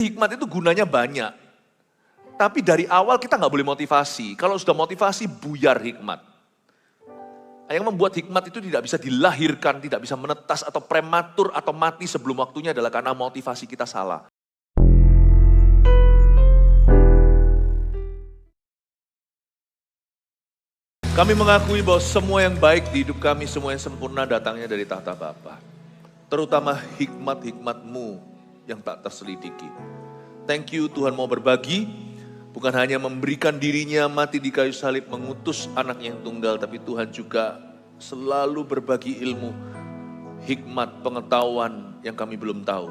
Hikmat itu gunanya banyak. Tapi dari awal kita nggak boleh motivasi. Kalau sudah motivasi, buyar hikmat. Yang membuat hikmat itu tidak bisa dilahirkan, tidak bisa menetas atau prematur atau mati sebelum waktunya adalah karena motivasi kita salah. Kami mengakui bahwa semua yang baik di hidup kami, semua yang sempurna datangnya dari tahta Bapa. Terutama hikmat-hikmat-Mu yang tak terselidiki. Thank you Tuhan mau berbagi, bukan hanya memberikan dirinya mati di kayu salib, mengutus anaknya yang tunggal, tapi Tuhan juga selalu berbagi ilmu, hikmat, pengetahuan yang kami belum tahu.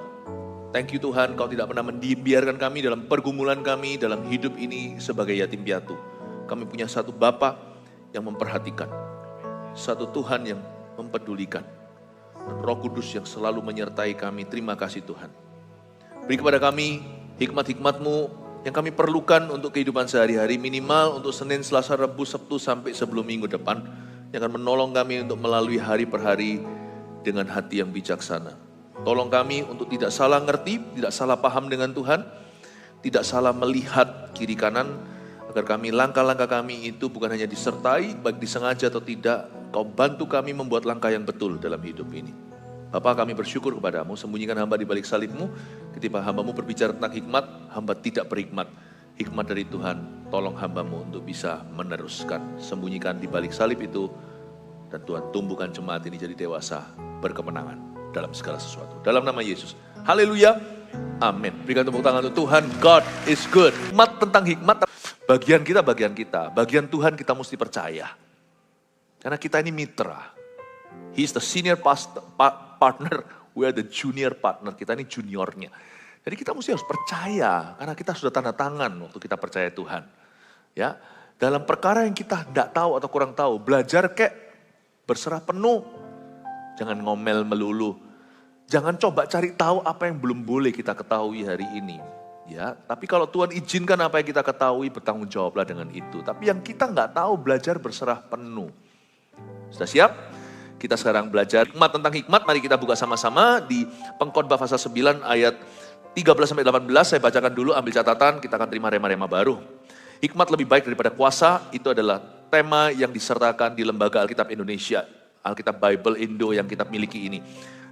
Thank you Tuhan, Kau tidak pernah membiarkan kami dalam pergumulan kami, dalam hidup ini sebagai yatim piatu. Kami punya satu Bapa yang memperhatikan, satu Tuhan yang mempedulikan, dan Roh Kudus yang selalu menyertai kami. Terima kasih Tuhan. Beri kepada kami hikmat-hikmat-Mu yang kami perlukan untuk kehidupan sehari-hari, minimal untuk Senin, Selasa, Rabu, Sabtu sampai sebelum minggu depan, yang akan menolong kami untuk melalui hari per hari dengan hati yang bijaksana. Tolong kami untuk tidak salah ngerti, tidak salah paham dengan Tuhan, tidak salah melihat kiri kanan, agar kami, langkah-langkah kami itu bukan hanya disertai, baik disengaja atau tidak, Kau bantu kami membuat langkah yang betul dalam hidup ini. Bapa, kami bersyukur kepadamu, sembunyikan hamba di balik salib-Mu, ketika hamba-Mu berbicara tentang hikmat, hamba tidak berhikmat. Hikmat dari Tuhan, tolong hamba-Mu untuk bisa meneruskan, sembunyikan di balik salib itu, dan Tuhan tumbuhkan jemaat ini jadi dewasa, berkemenangan dalam segala sesuatu. Dalam nama Yesus, haleluya, amin. Berikan tepuk tangan untuk Tuhan, God is good. Hikmat tentang hikmat, bagian kita, bagian Tuhan kita mesti percaya. Karena kita ini mitra. He is the senior partner, we are the junior partner. Kita ini juniornya. Jadi kita mesti harus percaya, karena kita sudah tanda tangan waktu kita percaya Tuhan. Ya, dalam perkara yang kita tidak tahu atau kurang tahu, belajar berserah penuh. Jangan ngomel melulu. Jangan coba cari tahu apa yang belum boleh kita ketahui hari ini. Ya, tapi kalau Tuhan izinkan apa yang kita ketahui, bertanggung jawablah dengan itu. Tapi yang kita nggak tahu, belajar berserah penuh. Sudah siap? Kita sekarang belajar hikmat tentang hikmat. Mari kita buka sama-sama di Pengkhotbah pasal 9 ayat 13-18. Saya bacakan dulu, ambil catatan, kita akan terima rema-rema baru. Hikmat lebih baik daripada kuasa, itu adalah tema yang disertakan di Lembaga Alkitab Indonesia, Alkitab Bible Indo yang kita miliki ini.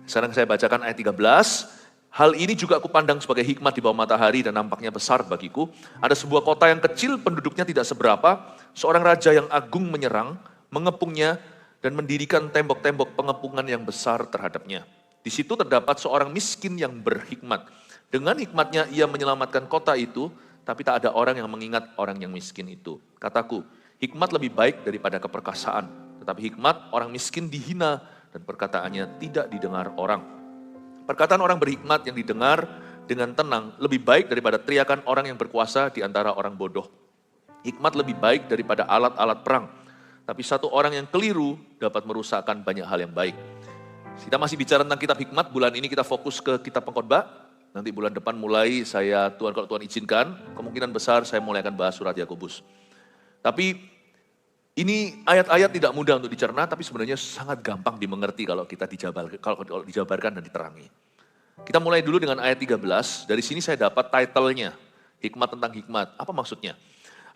Sekarang saya bacakan ayat 13. Hal ini juga aku pandang sebagai hikmat di bawah matahari dan nampaknya besar bagiku. Ada sebuah kota yang kecil, penduduknya tidak seberapa. Seorang raja yang agung menyerang, mengepungnya, dan mendirikan tembok-tembok pengepungan yang besar terhadapnya. Di situ terdapat seorang miskin yang berhikmat. Dengan hikmatnya ia menyelamatkan kota itu, tapi tak ada orang yang mengingat orang yang miskin itu. Kataku, hikmat lebih baik daripada keperkasaan, tetapi hikmat orang miskin dihina dan perkataannya tidak didengar orang. Perkataan orang berhikmat yang didengar dengan tenang lebih baik daripada teriakan orang yang berkuasa di antara orang bodoh. Hikmat lebih baik daripada alat-alat perang, tapi satu orang yang keliru dapat merusakkan banyak hal yang baik. Kita masih bicara tentang kitab hikmat, bulan ini kita fokus ke kitab Pengkhotbah. Nanti bulan depan mulai kalau Tuhan izinkan, kemungkinan besar saya mulai akan bahas surat Yakobus. Tapi ini ayat-ayat tidak mudah untuk dicerna, tapi sebenarnya sangat gampang dimengerti kalau dijabarkan dan diterangi. Kita mulai dulu dengan ayat 13, dari sini saya dapat title-nya, hikmat tentang hikmat. Apa maksudnya?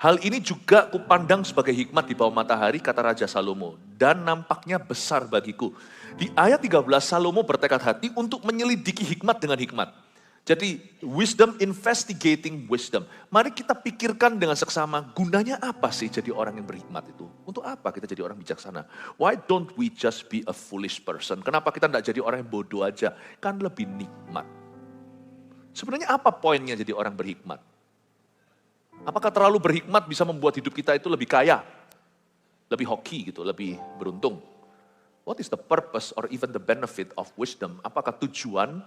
Hal ini juga kupandang sebagai hikmat di bawah matahari, kata Raja Salomo, dan nampaknya besar bagiku. Di ayat 13, Salomo bertekad hati untuk menyelidiki hikmat dengan hikmat. Jadi, wisdom investigating wisdom. Mari kita pikirkan dengan seksama, gunanya apa sih jadi orang yang berhikmat itu? Untuk apa kita jadi orang bijaksana? Why don't we just be a foolish person? Kenapa kita tidak jadi orang yang bodoh aja? Kan lebih nikmat. Sebenarnya apa poinnya jadi orang berhikmat? Apakah terlalu berhikmat bisa membuat hidup kita itu lebih kaya, lebih hoki gitu, lebih beruntung? What is the purpose or even the benefit of wisdom? Apakah tujuan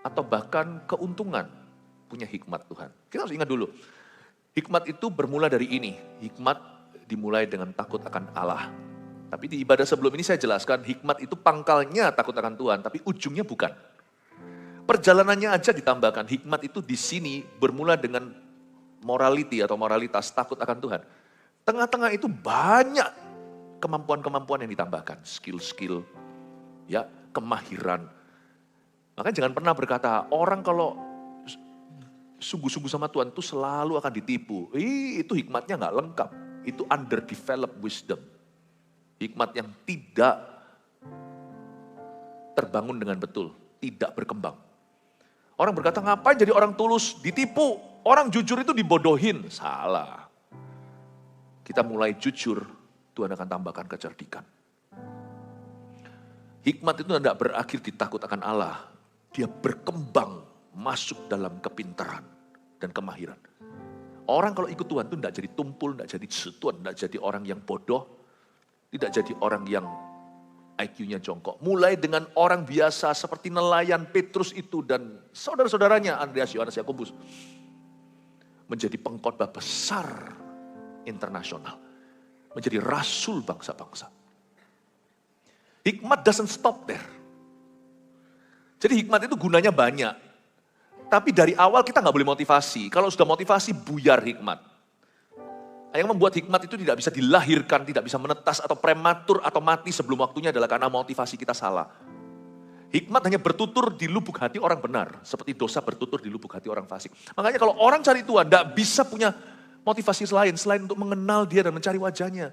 atau bahkan keuntungan punya hikmat Tuhan? Kita harus ingat dulu, hikmat itu bermula dari ini. Hikmat dimulai dengan takut akan Allah. Tapi di ibadah sebelum ini saya jelaskan, hikmat itu pangkalnya takut akan Tuhan, tapi ujungnya bukan. Perjalanannya aja ditambahkan, hikmat itu di sini bermula dengan morality atau moralitas, takut akan Tuhan. Tengah-tengah itu banyak kemampuan-kemampuan yang ditambahkan, skill-skill, ya, kemahiran. Makanya jangan pernah berkata, orang kalau sungguh-sungguh sama Tuhan itu selalu akan ditipu. Itu hikmatnya nggak lengkap. Itu underdeveloped wisdom. Hikmat yang tidak terbangun dengan betul, tidak berkembang. Orang berkata, ngapain jadi orang tulus? Ditipu. Orang jujur itu dibodohin. Salah. Kita mulai jujur, Tuhan akan tambahkan kecerdikan. Hikmat itu tidak berakhir di takut akan Allah. Dia berkembang, masuk dalam kepintaran dan kemahiran. Orang kalau ikut Tuhan itu tidak jadi tumpul, tidak jadi setuan, tidak jadi orang yang bodoh, tidak jadi orang yang IQ-nya jongkok. Mulai dengan orang biasa seperti nelayan Petrus itu dan saudara-saudaranya Andreas, Yohanes, Yakobus. Menjadi pengkhotbah besar internasional. Menjadi rasul bangsa-bangsa. Hikmat doesn't stop there. Jadi hikmat itu gunanya banyak. Tapi dari awal kita nggak boleh motivasi. Kalau sudah motivasi, buyar hikmat. Yang membuat hikmat itu tidak bisa dilahirkan, tidak bisa menetas atau prematur atau mati sebelum waktunya adalah karena motivasi kita salah. Hikmat hanya bertutur di lubuk hati orang benar. Seperti dosa bertutur di lubuk hati orang fasik. Makanya kalau orang cari Tuhan, tidak bisa punya motivasi selain untuk mengenal dia dan mencari wajahnya.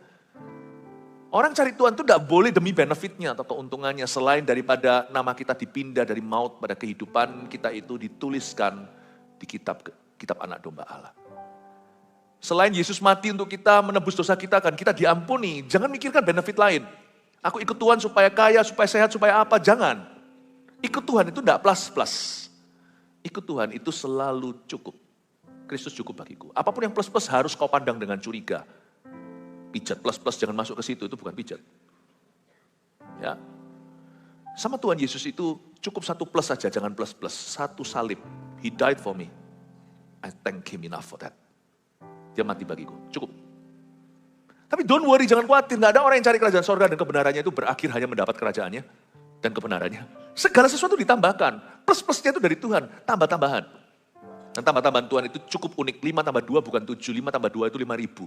Orang cari Tuhan itu tidak boleh demi benefitnya atau keuntungannya. Selain daripada nama kita dipindah dari maut pada kehidupan, kita itu dituliskan di kitab anak domba Allah. Selain Yesus mati untuk kita, menebus dosa kita, kan kita diampuni. Jangan mikirkan benefit lain. Aku ikut Tuhan supaya kaya, supaya sehat, supaya apa. Jangan. Ikut Tuhan itu tidak plus-plus. Ikut Tuhan itu selalu cukup. Kristus cukup bagiku. Apapun yang plus-plus harus kau pandang dengan curiga. Pijat plus-plus jangan masuk ke situ, itu bukan pijat. Ya. Sama Tuhan Yesus itu cukup satu plus saja, jangan plus-plus. Satu salib. He died for me. I thank him enough for that. Dia mati bagiku, cukup. Tapi don't worry, jangan khawatir. Nggak ada orang yang cari kerajaan sorga dan kebenarannya itu berakhir hanya mendapat kerajaannya dan kebenarannya. Segala sesuatu ditambahkan. Plus-plusnya itu dari Tuhan, tambah-tambahan. Dan tambah-tambahan Tuhan itu cukup unik. 5 tambah 2 bukan 7, 5 tambah 2 itu 5.000.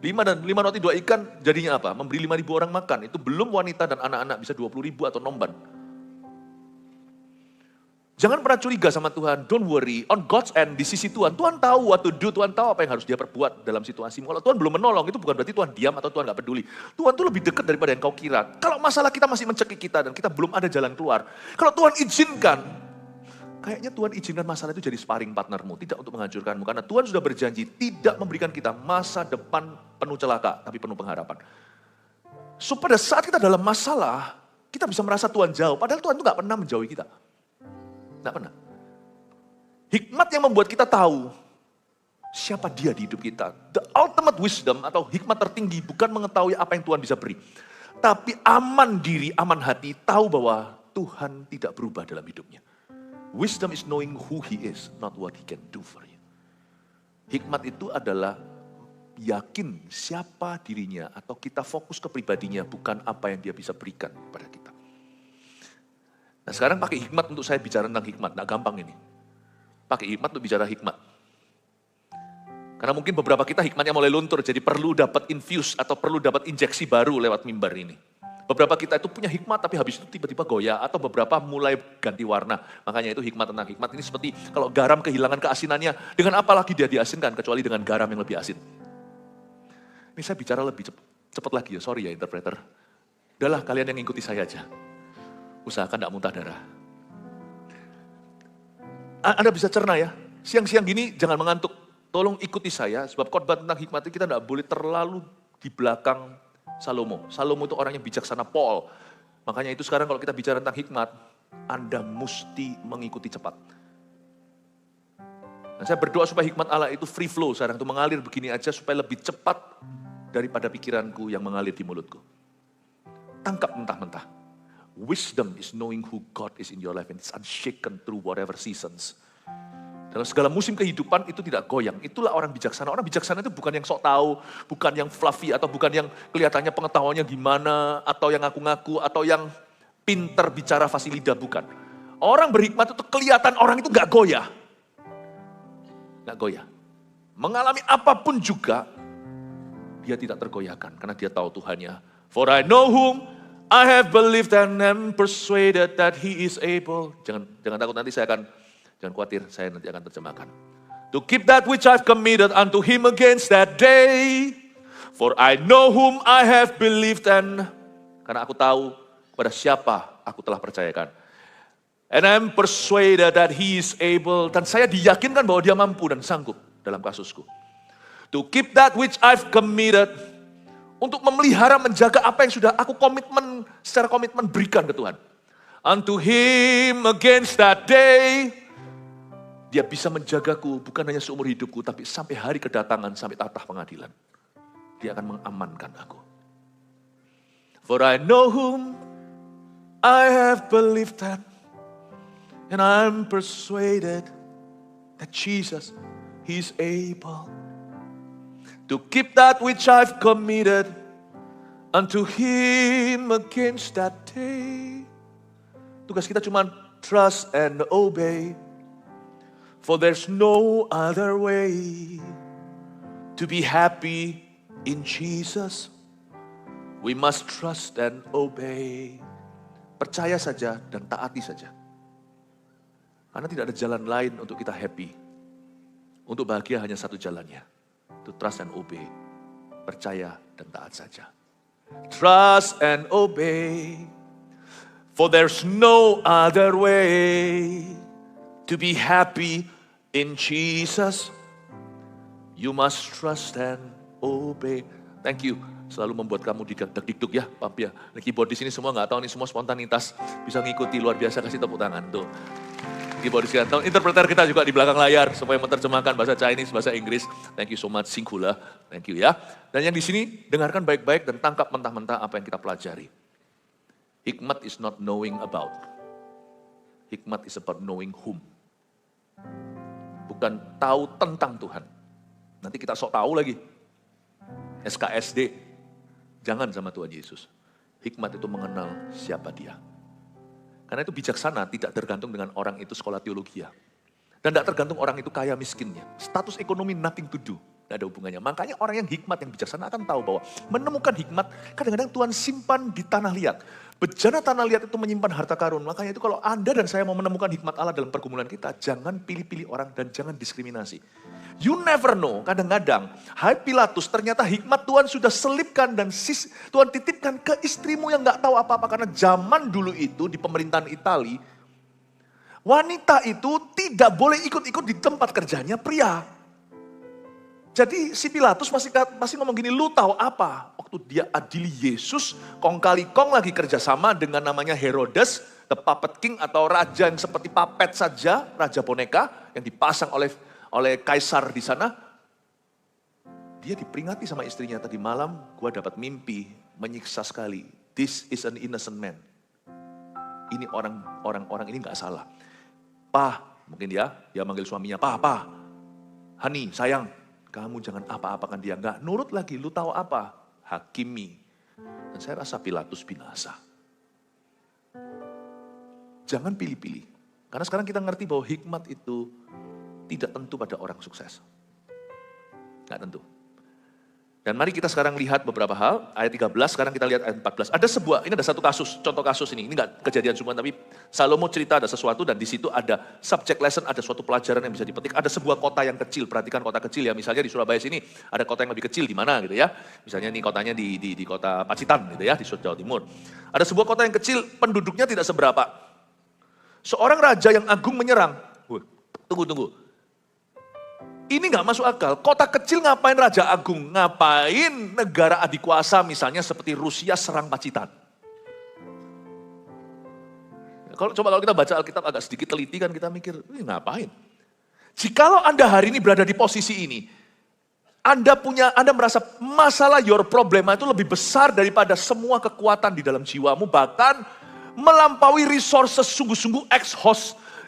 5 roti 2 ikan jadinya apa? Memberi 5.000 orang makan. Itu belum wanita dan anak-anak bisa 20.000 atau nomban. Jangan pernah curiga sama Tuhan. Don't worry. On God's end, di sisi Tuhan. Tuhan tahu what to do. Tuhan tahu apa yang harus dia perbuat dalam situasimu. Kalau Tuhan belum menolong, itu bukan berarti Tuhan diam atau Tuhan gak peduli. Tuhan tuh lebih dekat daripada yang kau kira. Kalau masalah kita masih mencekik kita dan kita belum ada jalan keluar. Kalau Tuhan izinkan, kayaknya Tuhan izinkan masalah itu jadi sparring partnermu. Tidak untuk menghancurkanmu. Karena Tuhan sudah berjanji tidak memberikan kita masa depan penuh celaka, tapi penuh pengharapan. So pada saat kita dalam masalah, kita bisa merasa Tuhan jauh. Padahal Tuhan itu gak pernah menjauhi kita. Tidak pernah. Hikmat yang membuat kita tahu siapa dia di hidup kita. The ultimate wisdom atau hikmat tertinggi bukan mengetahui apa yang Tuhan bisa beri. Tapi aman diri, aman hati, tahu bahwa Tuhan tidak berubah dalam hidupnya. Wisdom is knowing who he is, not what he can do for you. Hikmat itu adalah yakin siapa dirinya atau kita fokus ke pribadinya, bukan apa yang dia bisa berikan kepada kita. Nah sekarang pakai hikmat untuk saya bicara tentang hikmat, nggak gampang ini. Pakai hikmat untuk bicara hikmat. Karena mungkin beberapa kita hikmatnya mulai luntur, jadi perlu dapat infuse atau perlu dapat injeksi baru lewat mimbar ini. Beberapa kita itu punya hikmat tapi habis itu tiba-tiba goyah atau beberapa mulai ganti warna. Makanya itu hikmat tentang hikmat ini seperti kalau garam kehilangan keasinannya, dengan apa lagi dia diasinkan kecuali dengan garam yang lebih asin. Ini saya bicara lebih cepat lagi ya, sorry ya interpreter. Udahlah kalian yang ngikuti saya aja. Usahakan tidak muntah darah. Anda bisa cerna ya, siang-siang gini jangan mengantuk. Tolong ikuti saya, sebab khotbah tentang hikmat itu kita tidak boleh terlalu di belakang Salomo. Salomo itu orang yang bijaksana Paul. Makanya itu sekarang kalau kita bicara tentang hikmat, Anda mesti mengikuti cepat. Nah, saya berdoa supaya hikmat Allah itu free flow sekarang, itu mengalir begini aja supaya lebih cepat daripada pikiranku yang mengalir di mulutku. Tangkap mentah-mentah. Wisdom is knowing who God is in your life and it's unshaken through whatever seasons. Dalam segala musim kehidupan itu tidak goyang. Itulah orang bijaksana. Orang bijaksana itu bukan yang sok tahu, bukan yang fluffy atau bukan yang kelihatannya pengetahuannya gimana, atau yang ngaku-ngaku, atau yang pinter bicara fasilida, bukan. Orang berhikmat itu kelihatan orang itu gak goyah. Gak goyah. Mengalami apapun juga, dia tidak tergoyahkan karena dia tahu Tuhannya. For I know whom I have believed and am persuaded that he is able. Jangan takut, nanti saya akan Jangan khawatir, saya nanti akan terjemahkan. To keep that which I've committed unto him against that day. For I know whom I have believed and... Karena aku tahu kepada siapa aku telah percayakan. And I'm persuaded that he is able. Dan saya diyakinkan bahwa dia mampu dan sanggup dalam kasusku. To keep that which I've committed. Untuk memelihara, menjaga apa yang sudah aku secara komitmen berikan ke Tuhan. Unto him against that day. Dia bisa menjagaku bukan hanya seumur hidupku, tapi sampai hari kedatangan, sampai tahta pengadilan. Dia akan mengamankan aku. For I know whom I have believed in, and I'm persuaded that Jesus, He is able to keep that which I've committed unto Him against that day. Tugas kita cuma trust and obey. For there's no other way to be happy in Jesus. We must trust and obey. Percaya saja dan taati saja. Karena tidak ada jalan lain untuk kita happy. Untuk bahagia hanya satu jalannya. To trust and obey. Percaya dan taat saja. Trust and obey. For there's no other way to be happy in Jesus. You must trust and obey. Thank you. Selalu membuat kamu dikduk ya, Pap ya. Keyboard di sini semua nggak tahu nih, semua spontanitas. Bisa ngikuti, luar biasa, kasih tepuk tangan tuh. Keyboard di sini, interpreter kita juga di belakang layar supaya menerjemahkan bahasa Chinese, bahasa Inggris. Thank you so much, singkula. Thank you ya. Dan yang di sini dengarkan baik-baik dan tangkap mentah-mentah apa yang kita pelajari. Hikmat is not knowing about. Hikmat is about knowing whom. Bukan tahu tentang Tuhan. Nanti kita sok tahu lagi. SKSD. Jangan sama Tuhan Yesus. Hikmat itu mengenal siapa dia. Karena itu bijaksana tidak tergantung dengan orang itu sekolah teologi ya. Dan tidak tergantung orang itu kaya miskinnya. Status ekonomi nothing to do. Tidak ada hubungannya. Makanya orang yang hikmat, yang bijaksana akan tahu bahwa menemukan hikmat kadang-kadang Tuhan simpan di tanah liat. Bejana tanah liat itu menyimpan harta karun. Makanya itu kalau Anda dan saya mau menemukan hikmat Allah dalam pergumulan kita, jangan pilih-pilih orang dan jangan diskriminasi. You never know, kadang-kadang, hai Pilatus, ternyata hikmat Tuhan sudah selipkan dan Tuhan titipkan ke istrimu yang gak tahu apa-apa. Karena zaman dulu itu di pemerintahan Itali, wanita itu tidak boleh ikut-ikut di tempat kerjanya pria. Jadi si Pilatus masih ngomong gini, lu tahu apa? Waktu dia adili Yesus, kong kali kong lagi kerjasama dengan namanya Herodes, the puppet king atau raja yang seperti puppet saja, raja boneka yang dipasang oleh kaisar di sana. Dia diperingati sama istrinya, tadi malam gua dapat mimpi menyiksa sekali. This is an innocent man. Ini orang ini nggak salah. Pa, mungkin dia manggil suaminya, pa, honey, sayang, kamu jangan apa-apakan dia. Nggak nurut lagi, lu tahu apa? Hakimi. Dan saya rasa Pilatus binasa. Jangan pilih-pilih. Karena sekarang kita ngerti bahwa hikmat itu tidak tentu pada orang sukses. Nggak tentu. Dan mari kita sekarang lihat beberapa hal. Ayat 13, sekarang kita lihat ayat 14. Ini ada satu kasus, contoh kasus ini. Ini nggak kejadian semua, tapi Salomo cerita ada sesuatu dan di situ ada subject lesson, ada suatu pelajaran yang bisa dipetik. Ada sebuah kota yang kecil, perhatikan kota kecil ya. Misalnya di Surabaya sini ada kota yang lebih kecil di mana gitu ya. Misalnya ini kotanya di kota Pacitan gitu ya, di Jawa Timur. Ada sebuah kota yang kecil, penduduknya tidak seberapa. Seorang raja yang agung menyerang. Tunggu. Ini gak masuk akal, kota kecil ngapain raja agung? Ngapain negara adikuasa misalnya seperti Rusia serang Pacitan? Kalau kita baca Alkitab agak sedikit teliti kan kita mikir, ini ngapain? Jikalau Anda hari ini berada di posisi ini, Anda merasa masalah your problema itu lebih besar daripada semua kekuatan di dalam jiwamu, bahkan melampaui resources sungguh-sungguh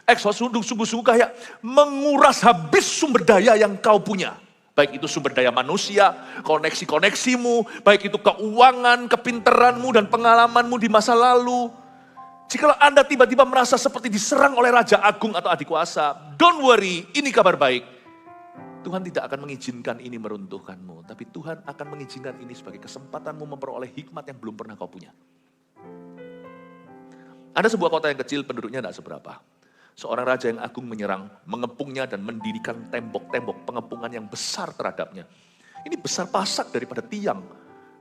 sungguh-sungguh kayak menguras habis sumber daya yang kau punya. Baik itu sumber daya manusia, koneksi-koneksimu, baik itu keuangan, kepinteranmu, dan pengalamanmu di masa lalu. Jikalau Anda tiba-tiba merasa seperti diserang oleh Raja Agung atau Adik Kuasa, don't worry, ini kabar baik. Tuhan tidak akan mengizinkan ini meruntuhkanmu, tapi Tuhan akan mengizinkan ini sebagai kesempatanmu memperoleh hikmat yang belum pernah kau punya. Ada sebuah kota yang kecil, penduduknya tidak seberapa. Seorang raja yang agung menyerang, mengepungnya dan mendirikan tembok-tembok pengepungan yang besar terhadapnya. Ini besar pasak daripada tiang.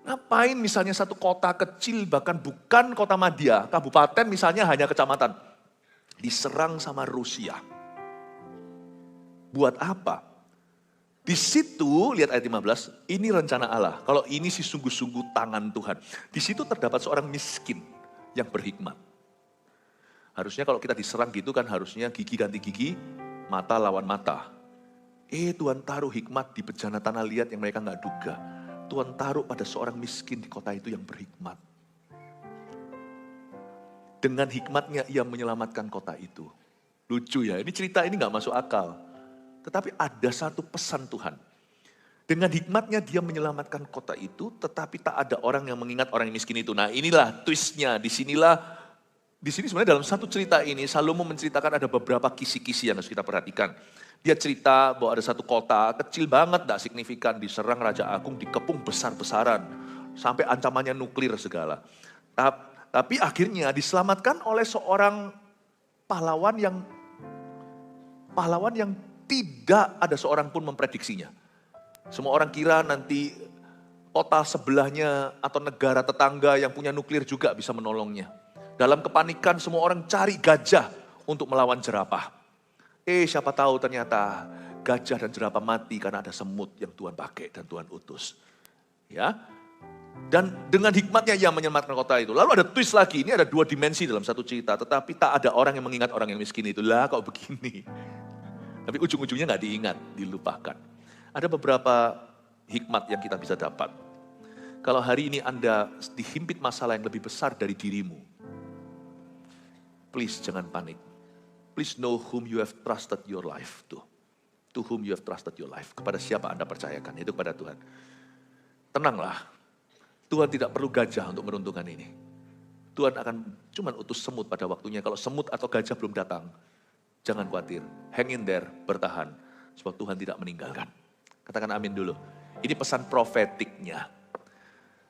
Ngapain misalnya satu kota kecil, bahkan bukan kota madya, kabupaten misalnya hanya kecamatan, diserang sama Rusia. Buat apa? Di situ, lihat ayat 15, ini rencana Allah. Kalau ini sih sungguh-sungguh tangan Tuhan. Di situ terdapat seorang miskin yang berhikmat. Harusnya kalau kita diserang gitu kan harusnya gigi ganti gigi, mata lawan mata. Tuhan taruh hikmat di bejana tanah liat yang mereka nggak duga. Tuhan taruh pada seorang miskin di kota itu yang berhikmat. Dengan hikmatnya ia menyelamatkan kota itu. Lucu ya, ini cerita ini nggak masuk akal. Tetapi ada satu pesan Tuhan. Dengan hikmatnya dia menyelamatkan kota itu, tetapi tak ada orang yang mengingat orang yang miskin itu. Nah inilah twistnya, di sini sebenarnya dalam satu cerita ini, Salomo menceritakan ada beberapa kisi-kisi yang harus kita perhatikan. Dia cerita bahwa ada satu kota kecil banget, tidak signifikan, diserang Raja Agung, dikepung besar-besaran. Sampai ancamannya nuklir segala. Tapi akhirnya diselamatkan oleh seorang pahlawan yang tidak ada seorang pun memprediksinya. Semua orang kira nanti kota sebelahnya atau negara tetangga yang punya nuklir juga bisa menolongnya. Dalam kepanikan semua orang cari gajah untuk melawan jerapah. Siapa tahu ternyata gajah dan jerapah mati karena ada semut yang Tuhan pakai dan Tuhan utus. Ya. Dan dengan hikmatnya ia menyelamatkan kota itu. Lalu ada twist lagi, ini ada dua dimensi dalam satu cerita. Tetapi tak ada orang yang mengingat orang yang miskin itu. Lah kok begini. Tapi ujung-ujungnya gak diingat, dilupakan. Ada beberapa hikmat yang kita bisa dapat. Kalau hari ini Anda dihimpit masalah yang lebih besar dari dirimu. Please jangan panik. Please know whom you have trusted your life to. To whom you have trusted your life. Kepada siapa Anda percayakan, itu kepada Tuhan. Tenanglah, Tuhan tidak perlu gajah untuk meruntuhkan ini. Tuhan akan cuma utus semut pada waktunya. Kalau semut atau gajah belum datang, jangan khawatir. Hang in there, bertahan. Sebab Tuhan tidak meninggalkan. Katakan amin dulu. Ini pesan profetiknya.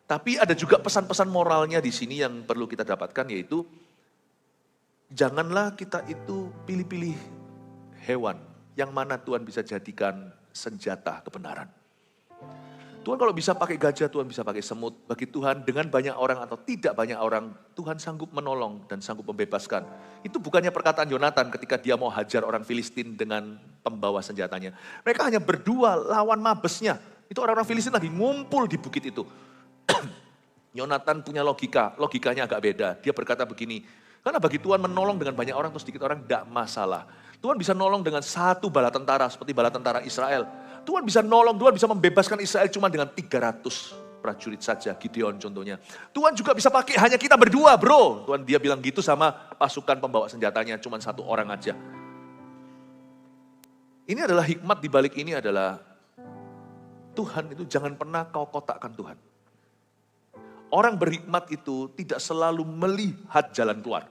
Tapi ada juga pesan-pesan moralnya di sini yang perlu kita dapatkan, yaitu janganlah kita itu pilih-pilih hewan yang mana Tuhan bisa jadikan senjata kebenaran. Tuhan kalau bisa pakai gajah, Tuhan bisa pakai semut. Bagi Tuhan dengan banyak orang atau tidak banyak orang, Tuhan sanggup menolong dan sanggup membebaskan. Itu bukannya perkataan Yonatan ketika dia mau hajar orang Filistin dengan pembawa senjatanya. Mereka hanya berdua lawan Mabesnya. Itu orang-orang Filistin lagi ngumpul di bukit itu. Yonatan punya logikanya agak beda. Dia berkata begini, karena bagi Tuhan menolong dengan banyak orang atau sedikit orang tidak masalah. Tuhan bisa nolong dengan satu bala tentara seperti bala tentara Israel. Tuhan bisa nolong, Tuhan bisa membebaskan Israel cuma dengan 300 prajurit saja, Gideon contohnya. Tuhan juga bisa pakai hanya kita berdua bro. Tuhan dia bilang gitu sama pasukan pembawa senjatanya, cuma satu orang aja. Ini adalah hikmat di balik ini adalah Tuhan itu jangan pernah kau kotakkan Tuhan. Orang berhikmat itu tidak selalu melihat jalan keluar.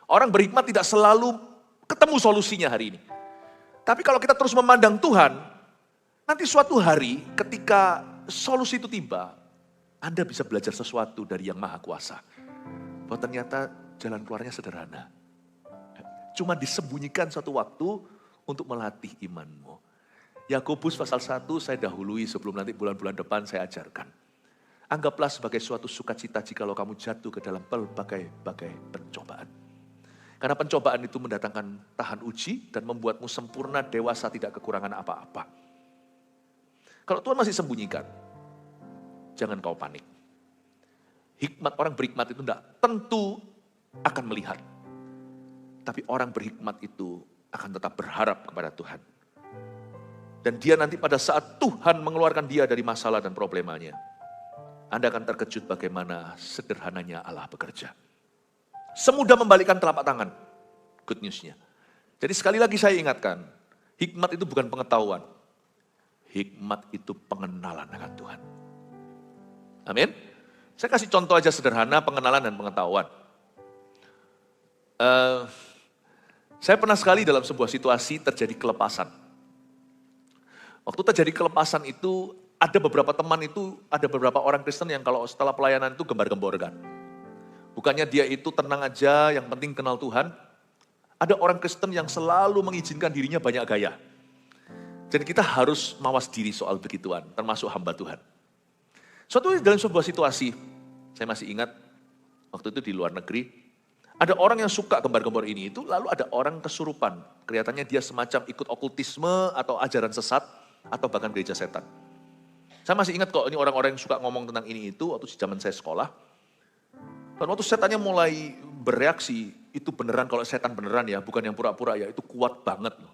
Orang berhikmat tidak selalu ketemu solusinya hari ini. Tapi kalau kita terus memandang Tuhan, nanti suatu hari ketika solusi itu tiba, Anda bisa belajar sesuatu dari Yang Maha Kuasa. Bahwa ternyata jalan keluarnya sederhana. Cuma disembunyikan suatu waktu untuk melatih imanmu. Yakobus pasal 1 saya dahului sebelum nanti bulan-bulan depan saya ajarkan. Anggaplah sebagai suatu sukacita jikalau kamu jatuh ke dalam berbagai-bagai pencobaan. Karena pencobaan itu mendatangkan tahan uji dan membuatmu sempurna, dewasa, tidak kekurangan apa-apa. Kalau Tuhan masih sembunyikan, jangan kau panik. Hikmat orang berhikmat itu tidak tentu akan melihat. Tapi orang berhikmat itu akan tetap berharap kepada Tuhan. Dan dia nanti pada saat Tuhan mengeluarkan dia dari masalah dan problemanya, Anda akan terkejut bagaimana sederhananya Allah bekerja. Semudah membalikkan telapak tangan. Good news-nya. Jadi sekali lagi saya ingatkan, hikmat itu bukan pengetahuan. Hikmat itu pengenalan akan Tuhan. Amin. Saya kasih contoh aja sederhana pengenalan dan pengetahuan. Saya pernah sekali dalam sebuah situasi terjadi kelepasan. Waktu terjadi kelepasan itu, ada beberapa teman itu, ada beberapa orang Kristen yang kalau setelah pelayanan itu gembar-gemborkan. Bukannya dia itu tenang aja, yang penting kenal Tuhan. Ada orang Kristen yang selalu mengizinkan dirinya banyak gaya. Jadi kita harus mawas diri soal begituan, termasuk hamba Tuhan. Dalam sebuah situasi, saya masih ingat, waktu itu di luar negeri, ada orang yang suka gambar-gambar ini itu, lalu ada orang kesurupan. Kelihatannya dia semacam ikut okultisme atau ajaran sesat, atau bahkan gereja setan. Saya masih ingat kok, ini orang-orang yang suka ngomong tentang ini itu, waktu zaman saya sekolah. Dan waktu setannya mulai bereaksi, itu beneran, kalau setan beneran ya, bukan yang pura-pura ya, itu kuat banget loh.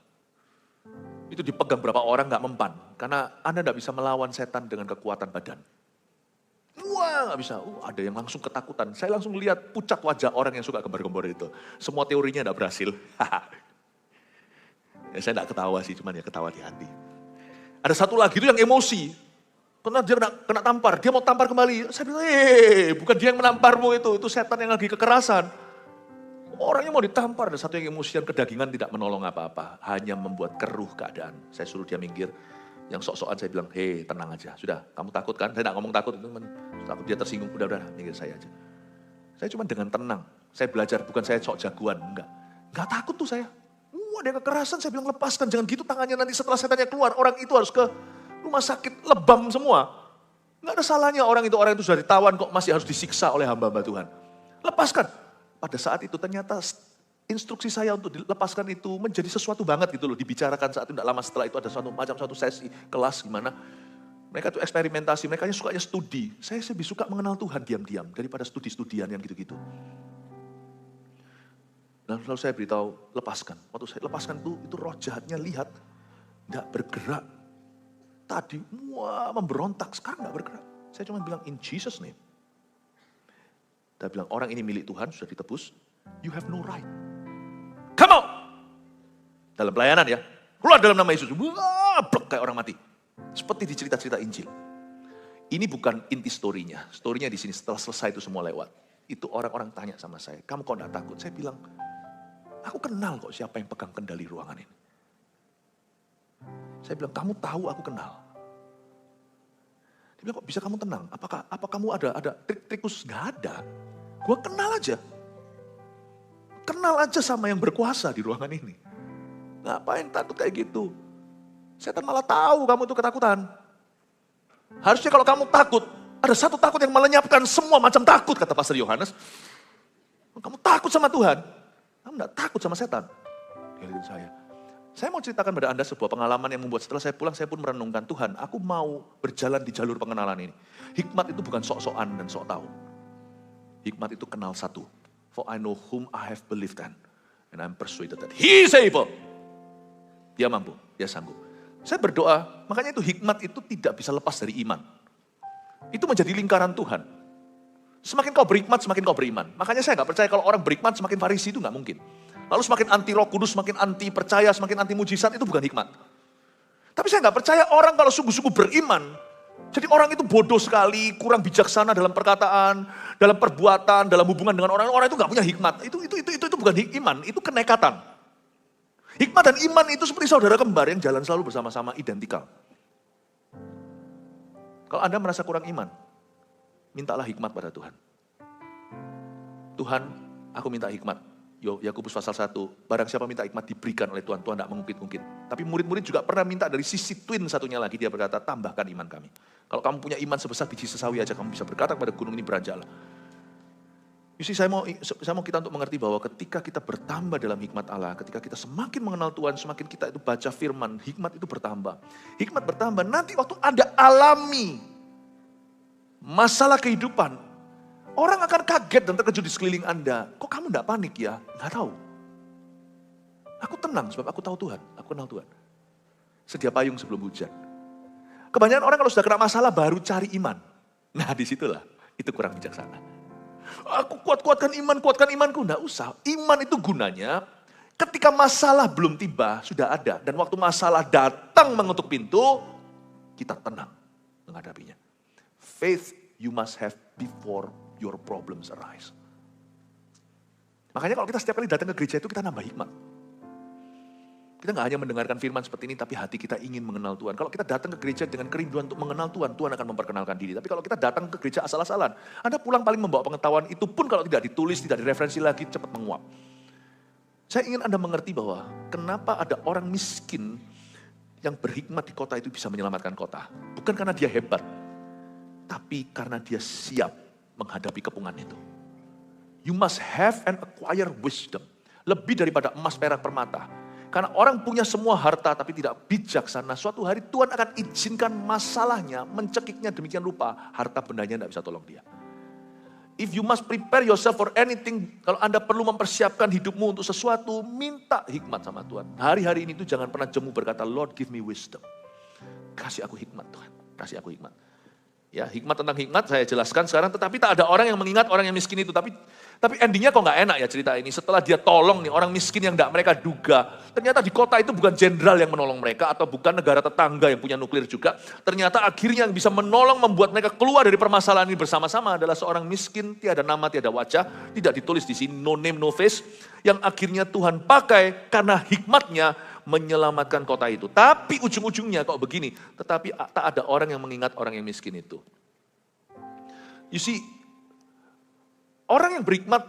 Itu dipegang berapa orang gak mempan, karena Anda gak bisa melawan setan dengan kekuatan badan. Wah gak bisa, ada yang langsung ketakutan. Saya langsung lihat pucat wajah orang yang suka gambar-gambar itu. Semua teorinya gak berhasil. Ya, saya gak ketawa sih, cuman ya ketawa di hati. Ada satu lagi itu yang emosi. Karena dia kena tampar, dia mau tampar kembali. Saya bilang, bukan dia yang menamparmu itu setan yang lagi kekerasan. Orangnya mau ditampar, ada satu yang emosian, kedagingan tidak menolong apa-apa. Hanya membuat keruh keadaan. Saya suruh dia minggir, yang sok-sokan saya bilang, tenang aja, sudah kamu takut kan? Saya tidak ngomong takut, itu takut dia tersinggung, udah minggir saya aja. Saya cuma dengan tenang, saya belajar, bukan saya sok jagoan, enggak takut tuh saya. Dia kekerasan, saya bilang lepaskan, jangan gitu tangannya nanti setelah setannya keluar, orang itu harus ke rumah sakit, lebam semua. Enggak ada salahnya orang itu sudah ditawan kok masih harus disiksa oleh hamba-hamba Tuhan. Lepaskan. Pada saat itu ternyata instruksi saya untuk dilepaskan itu menjadi sesuatu banget gitu loh. Dibicarakan saat itu, tidak lama setelah itu ada suatu sesi kelas gimana. Mereka tuh eksperimentasi, mereka sukanya studi. Saya lebih suka mengenal Tuhan diam-diam daripada studi-studian yang gitu-gitu. Dan lalu saya beritahu, lepaskan. Waktu saya lepaskan itu roh jahatnya lihat, tidak bergerak. Tadi, memberontak, sekarang tidak bergerak. Saya cuma bilang, in Jesus name. Dia bilang, orang ini milik Tuhan, sudah ditebus. You have no right. Come out! Dalam pelayanan ya. Keluar dalam nama Yesus. Blok kayak orang mati. Seperti di cerita-cerita Injil. Ini bukan inti story-nya. Story-nya di sini setelah selesai itu semua lewat. Itu orang-orang tanya sama saya, kamu kok enggak takut? Saya bilang, aku kenal kok siapa yang pegang kendali ruangan ini. Saya bilang, kamu tahu aku kenal. Dia bilang, kok bisa kamu tenang? Apa kamu ada trik-trik khusus? Gak ada. Gue kenal aja. Kenal aja sama yang berkuasa di ruangan ini. Ngapain takut kayak gitu? Setan malah tahu kamu itu ketakutan. Harusnya kalau kamu takut, ada satu takut yang melenyapkan semua macam takut, kata Pastor Yohanes. Kamu takut sama Tuhan, kamu gak takut sama setan. Dia lihat saya mau ceritakan pada Anda sebuah pengalaman yang membuat setelah saya pulang, saya pun merenungkan, Tuhan, aku mau berjalan di jalur pengenalan ini. Hikmat itu bukan sok-sokan dan sok tahu. Hikmat itu kenal satu. For I know whom I have believed in. And I'm persuaded that he is able. Dia mampu, dia sanggup. Saya berdoa, makanya itu hikmat itu tidak bisa lepas dari iman. Itu menjadi lingkaran Tuhan. Semakin kau berhikmat, semakin kau beriman. Makanya saya gak percaya kalau orang berhikmat semakin Farisi, itu gak mungkin. Lalu semakin anti Roh Kudus, semakin anti percaya, semakin anti mujizat, itu bukan hikmat. Tapi saya gak percaya orang kalau sungguh-sungguh beriman, jadi orang itu bodoh sekali, kurang bijaksana dalam perkataan, dalam perbuatan, dalam hubungan dengan orang itu gak punya hikmat. Itu bukan iman, itu kenekatan. Hikmat dan iman itu seperti saudara kembar yang jalan selalu bersama-sama, identikal. Kalau Anda merasa kurang iman, mintalah hikmat pada Tuhan. Tuhan, aku minta hikmat. Yakobus pasal 1, barang siapa minta hikmat diberikan oleh Tuhan, Tuhan tidak mengungkit-ungkit. Tapi murid-murid juga pernah minta dari sisi twin satunya lagi, dia berkata, tambahkan iman kami. Kalau kamu punya iman sebesar biji sesawi aja, kamu bisa berkata kepada gunung ini beranjaklah. Saya mau kita untuk mengerti bahwa ketika kita bertambah dalam hikmat Allah, ketika kita semakin mengenal Tuhan, semakin kita itu baca firman, hikmat itu bertambah. Hikmat bertambah, nanti waktu Anda alami masalah kehidupan, orang akan kaget dan terkejut di sekeliling Anda. Kok kamu enggak panik ya? Enggak tahu. Aku tenang sebab aku tahu Tuhan, aku kenal Tuhan. Sedia payung sebelum hujan. Kebanyakan orang kalau sudah kena masalah baru cari iman. Nah disitulah, itu kurang bijaksana. Aku kuatkan imanku. Enggak usah. Iman itu gunanya ketika masalah belum tiba, sudah ada. Dan waktu masalah datang mengetuk pintu, kita tenang menghadapinya. Faith you must have before your problems arise. Makanya kalau kita setiap kali datang ke gereja itu kita nambah hikmat. Kita gak hanya mendengarkan firman seperti ini, tapi hati kita ingin mengenal Tuhan. Kalau kita datang ke gereja dengan kerinduan untuk mengenal Tuhan, Tuhan akan memperkenalkan diri. Tapi kalau kita datang ke gereja asal-asalan, Anda pulang paling membawa pengetahuan, itu pun kalau tidak ditulis, tidak direferensi lagi, cepat menguap. Saya ingin Anda mengerti bahwa kenapa ada orang miskin yang berhikmat di kota itu bisa menyelamatkan kota. Bukan karena dia hebat, tapi karena dia siap menghadapi kepungan itu. You must have and acquire wisdom. Lebih daripada emas, perak, permata. Karena orang punya semua harta tapi tidak bijaksana. Suatu hari Tuhan akan izinkan masalahnya, mencekiknya demikian rupa. Harta bendanya tidak bisa tolong dia. If you must prepare yourself for anything, kalau Anda perlu mempersiapkan hidupmu untuk sesuatu, minta hikmat sama Tuhan. Hari-hari ini tuh jangan pernah jemu berkata, Lord give me wisdom. Kasih aku hikmat Tuhan, kasih aku hikmat. Ya, hikmat tentang hikmat saya jelaskan sekarang, tetapi tak ada orang yang mengingat orang yang miskin itu. Tapi endingnya kok nggak enak ya cerita ini. Setelah dia tolong nih orang miskin yang tidak mereka duga. Ternyata di kota itu bukan jenderal yang menolong mereka atau bukan negara tetangga yang punya nuklir juga. Ternyata akhirnya yang bisa menolong membuat mereka keluar dari permasalahan ini bersama-sama adalah seorang miskin, tiada nama, tiada wajah. Tidak ditulis di sini, no name, no face. Yang akhirnya Tuhan pakai karena hikmatnya menyelamatkan kota itu. Tapi ujung-ujungnya kok begini, tetapi tak ada orang yang mengingat orang yang miskin itu. You see, orang yang berhikmat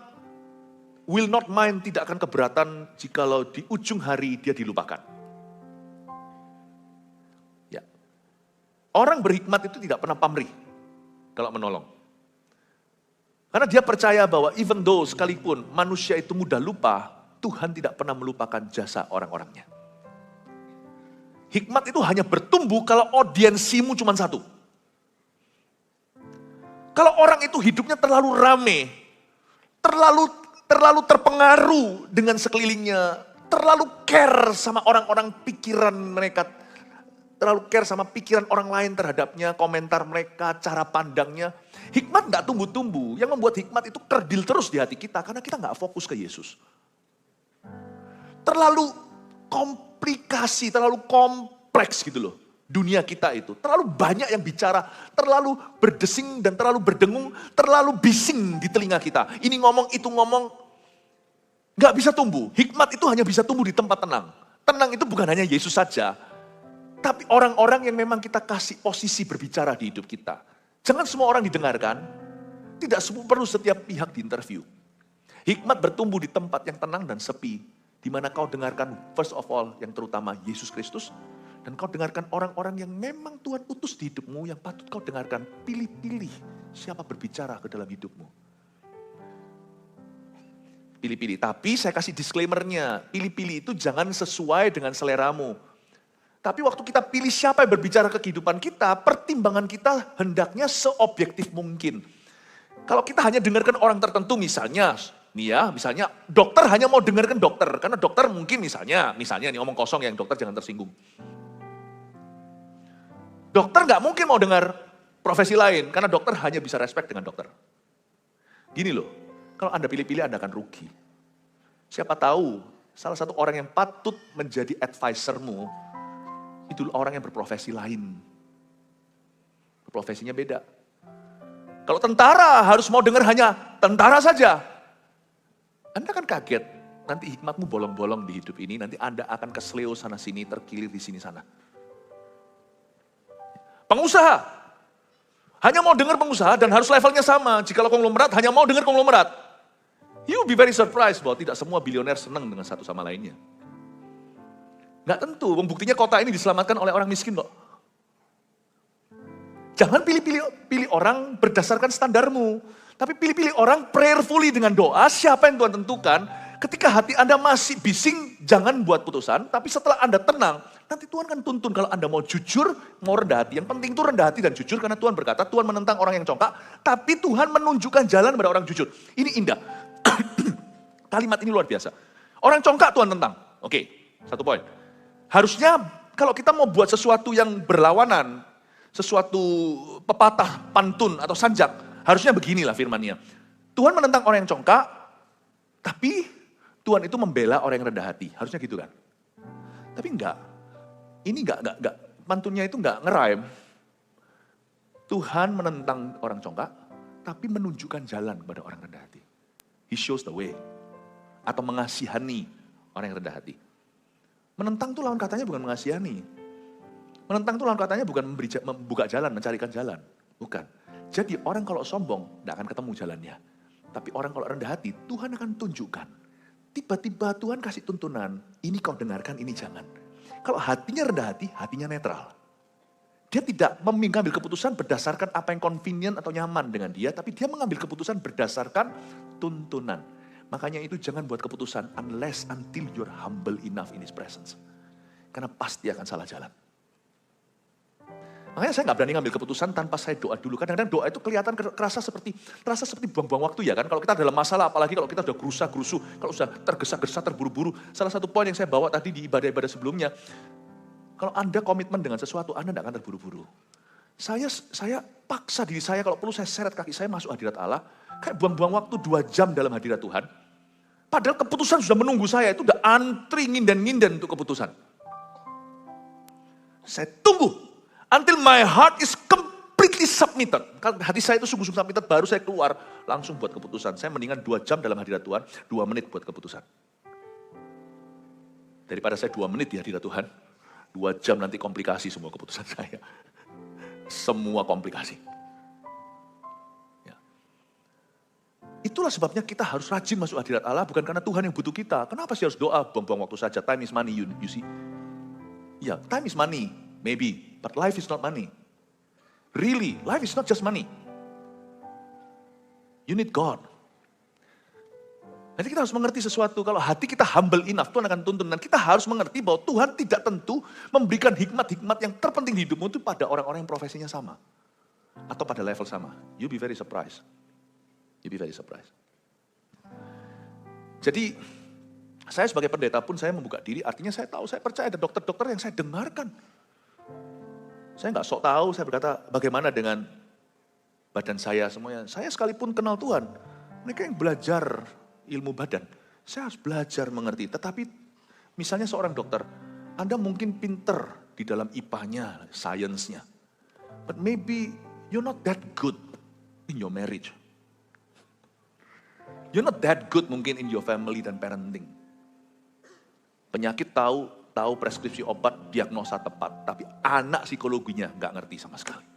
will not mind, tidak akan keberatan jikalau di ujung hari dia dilupakan. Ya. Orang berhikmat itu tidak pernah pamrih kalau menolong. Karena dia percaya bahwa even though sekalipun manusia itu mudah lupa, Tuhan tidak pernah melupakan jasa orang-orangnya. Hikmat itu hanya bertumbuh kalau audiensimu cuma satu. Kalau orang itu hidupnya terlalu rame, terlalu terpengaruh dengan sekelilingnya, terlalu care sama orang-orang pikiran mereka, terlalu care sama pikiran orang lain terhadapnya, komentar mereka, cara pandangnya. Hikmat gak tumbuh-tumbuh, yang membuat hikmat itu kerdil terus di hati kita, karena kita gak fokus ke Yesus. Terlalu komplikasi, terlalu kompleks gitu loh. Dunia kita itu terlalu banyak yang bicara, terlalu berdesing dan terlalu berdengung, terlalu bising di telinga kita. Ini ngomong, itu ngomong, gak bisa tumbuh. Hikmat itu hanya bisa tumbuh di tempat tenang. Tenang itu bukan hanya Yesus saja, tapi orang-orang yang memang kita kasih posisi berbicara di hidup kita. Jangan semua orang didengarkan, tidak perlu setiap pihak diinterview. Hikmat bertumbuh di tempat yang tenang dan sepi, di mana kau dengarkan first of all yang terutama Yesus Kristus, dan kau dengarkan orang-orang yang memang Tuhan utus di hidupmu, yang patut kau dengarkan. Pilih-pilih siapa berbicara ke dalam hidupmu. Pilih-pilih, tapi saya kasih disclaimer-nya, pilih-pilih itu jangan sesuai dengan seleramu. Tapi waktu kita pilih siapa yang berbicara ke kehidupan kita, pertimbangan kita hendaknya seobjektif mungkin. Kalau kita hanya dengarkan orang tertentu misalnya dokter hanya mau dengarkan dokter. Karena dokter mungkin misalnya nih omong kosong yang dokter jangan tersinggung. Dokter gak mungkin mau dengar profesi lain, karena dokter hanya bisa respect dengan dokter. Gini loh, kalau Anda pilih-pilih Anda akan rugi. Siapa tahu salah satu orang yang patut menjadi advisermu, itu orang yang berprofesi lain. Profesinya beda. Kalau tentara harus mau dengar hanya tentara saja. Anda kan kaget, nanti hikmatmu bolong-bolong di hidup ini, nanti Anda akan kesleo sana-sini, terkilir di sini-sana. Pengusaha, hanya mau dengar pengusaha dan harus levelnya sama. Jikalau konglomerat, hanya mau dengar konglomerat. You be very surprised bahwa tidak semua bilioner senang dengan satu sama lainnya. Nggak tentu, buktinya kota ini diselamatkan oleh orang miskin kok. Jangan pilih orang berdasarkan standarmu. Tapi pilih-pilih orang prayerfully dengan doa, siapa yang Tuhan tentukan. Ketika hati Anda masih bising, jangan buat putusan. Tapi setelah Anda tenang, nanti Tuhan kan tuntun. Kalau Anda mau jujur, mau rendah hati. Yang penting itu rendah hati dan jujur, karena Tuhan berkata, Tuhan menentang orang yang congkak, tapi Tuhan menunjukkan jalan pada orang jujur. Ini indah. Kalimat ini luar biasa. Orang congkak Tuhan tentang. Oke, satu poin. Harusnya kalau kita mau buat sesuatu yang berlawanan, sesuatu pepatah, pantun, atau sanjak, harusnya beginilah firman-Nya. Tuhan menentang orang yang congkak, tapi Tuhan itu membela orang yang rendah hati. Harusnya gitu kan. Tapi enggak. Ini enggak. Pantunnya itu enggak ngeraim. Tuhan menentang orang congkak, tapi menunjukkan jalan kepada orang rendah hati. He shows the way. Atau mengasihani orang yang rendah hati. Menentang itu lawan katanya bukan mengasihani. Menentang itu lawan katanya bukan membuka jalan, mencarikan jalan. Bukan. Jadi orang kalau sombong, tidak akan ketemu jalannya. Tapi orang kalau rendah hati, Tuhan akan tunjukkan. Tiba-tiba Tuhan kasih tuntunan, ini kau dengarkan, ini jangan. Kalau hatinya rendah hati, hatinya netral. Dia tidak mengambil keputusan berdasarkan apa yang convenient atau nyaman dengan dia, tapi dia mengambil keputusan berdasarkan tuntunan. Makanya itu jangan buat keputusan until you're humble enough in His presence. Karena pasti akan salah jalan. Makanya saya nggak berani ngambil keputusan tanpa saya doa dulu. Kadang-kadang doa itu kelihatan terasa seperti buang-buang waktu ya kan. Kalau kita dalam masalah, apalagi kalau kita sudah gerusa-gerusu, kalau sudah tergesa-gesa, terburu-buru. Salah satu poin yang saya bawa tadi di ibadah-ibadah sebelumnya, kalau Anda komitmen dengan sesuatu, Anda tidak akan terburu-buru. Saya paksa diri saya, kalau perlu saya seret kaki saya masuk hadirat Allah, kayak buang-buang waktu 2 jam dalam hadirat Tuhan. Padahal keputusan sudah menunggu saya, itu udah antri nginden-nginden untuk keputusan. Saya tunggu. Until my heart is completely submitted. Kalau hati saya itu sungguh-sungguh submitted, baru saya keluar. Langsung buat keputusan. Saya mendingan 2 jam dalam hadirat Tuhan, 2 menit buat keputusan. Daripada saya 2 menit di hadirat Tuhan, 2 jam nanti komplikasi semua keputusan saya. Semua komplikasi. Ya. Itulah sebabnya kita harus rajin masuk hadirat Allah, bukan karena Tuhan yang butuh kita. Kenapa sih harus doa? Buang-buang waktu saja. Time is money, you see. Ya, time is money, maybe. But life is not money. Really, life is not just money. You need God. Jadi kita harus mengerti sesuatu, kalau hati kita humble enough, Tuhan akan tuntun. Dan kita harus mengerti bahwa Tuhan tidak tentu memberikan hikmat-hikmat yang terpenting di hidupmu itu pada orang-orang yang profesinya sama. Atau pada level sama. You'll be very surprised. You'll be very surprised. Jadi, saya sebagai pendeta pun saya membuka diri, artinya saya tahu, saya percaya ada dokter-dokter yang saya dengarkan. Saya nggak sok tahu, saya berkata bagaimana dengan badan saya semuanya. Saya sekalipun kenal Tuhan, mereka yang belajar ilmu badan. Saya harus belajar mengerti, tetapi misalnya seorang dokter, Anda mungkin pinter di dalam IPA-nya, science-nya. But maybe you're not that good in your marriage. You're not that good mungkin in your family dan parenting. Penyakit tahu preskripsi obat, diagnosa tepat. Tapi anak psikologinya nggak ngerti sama sekali.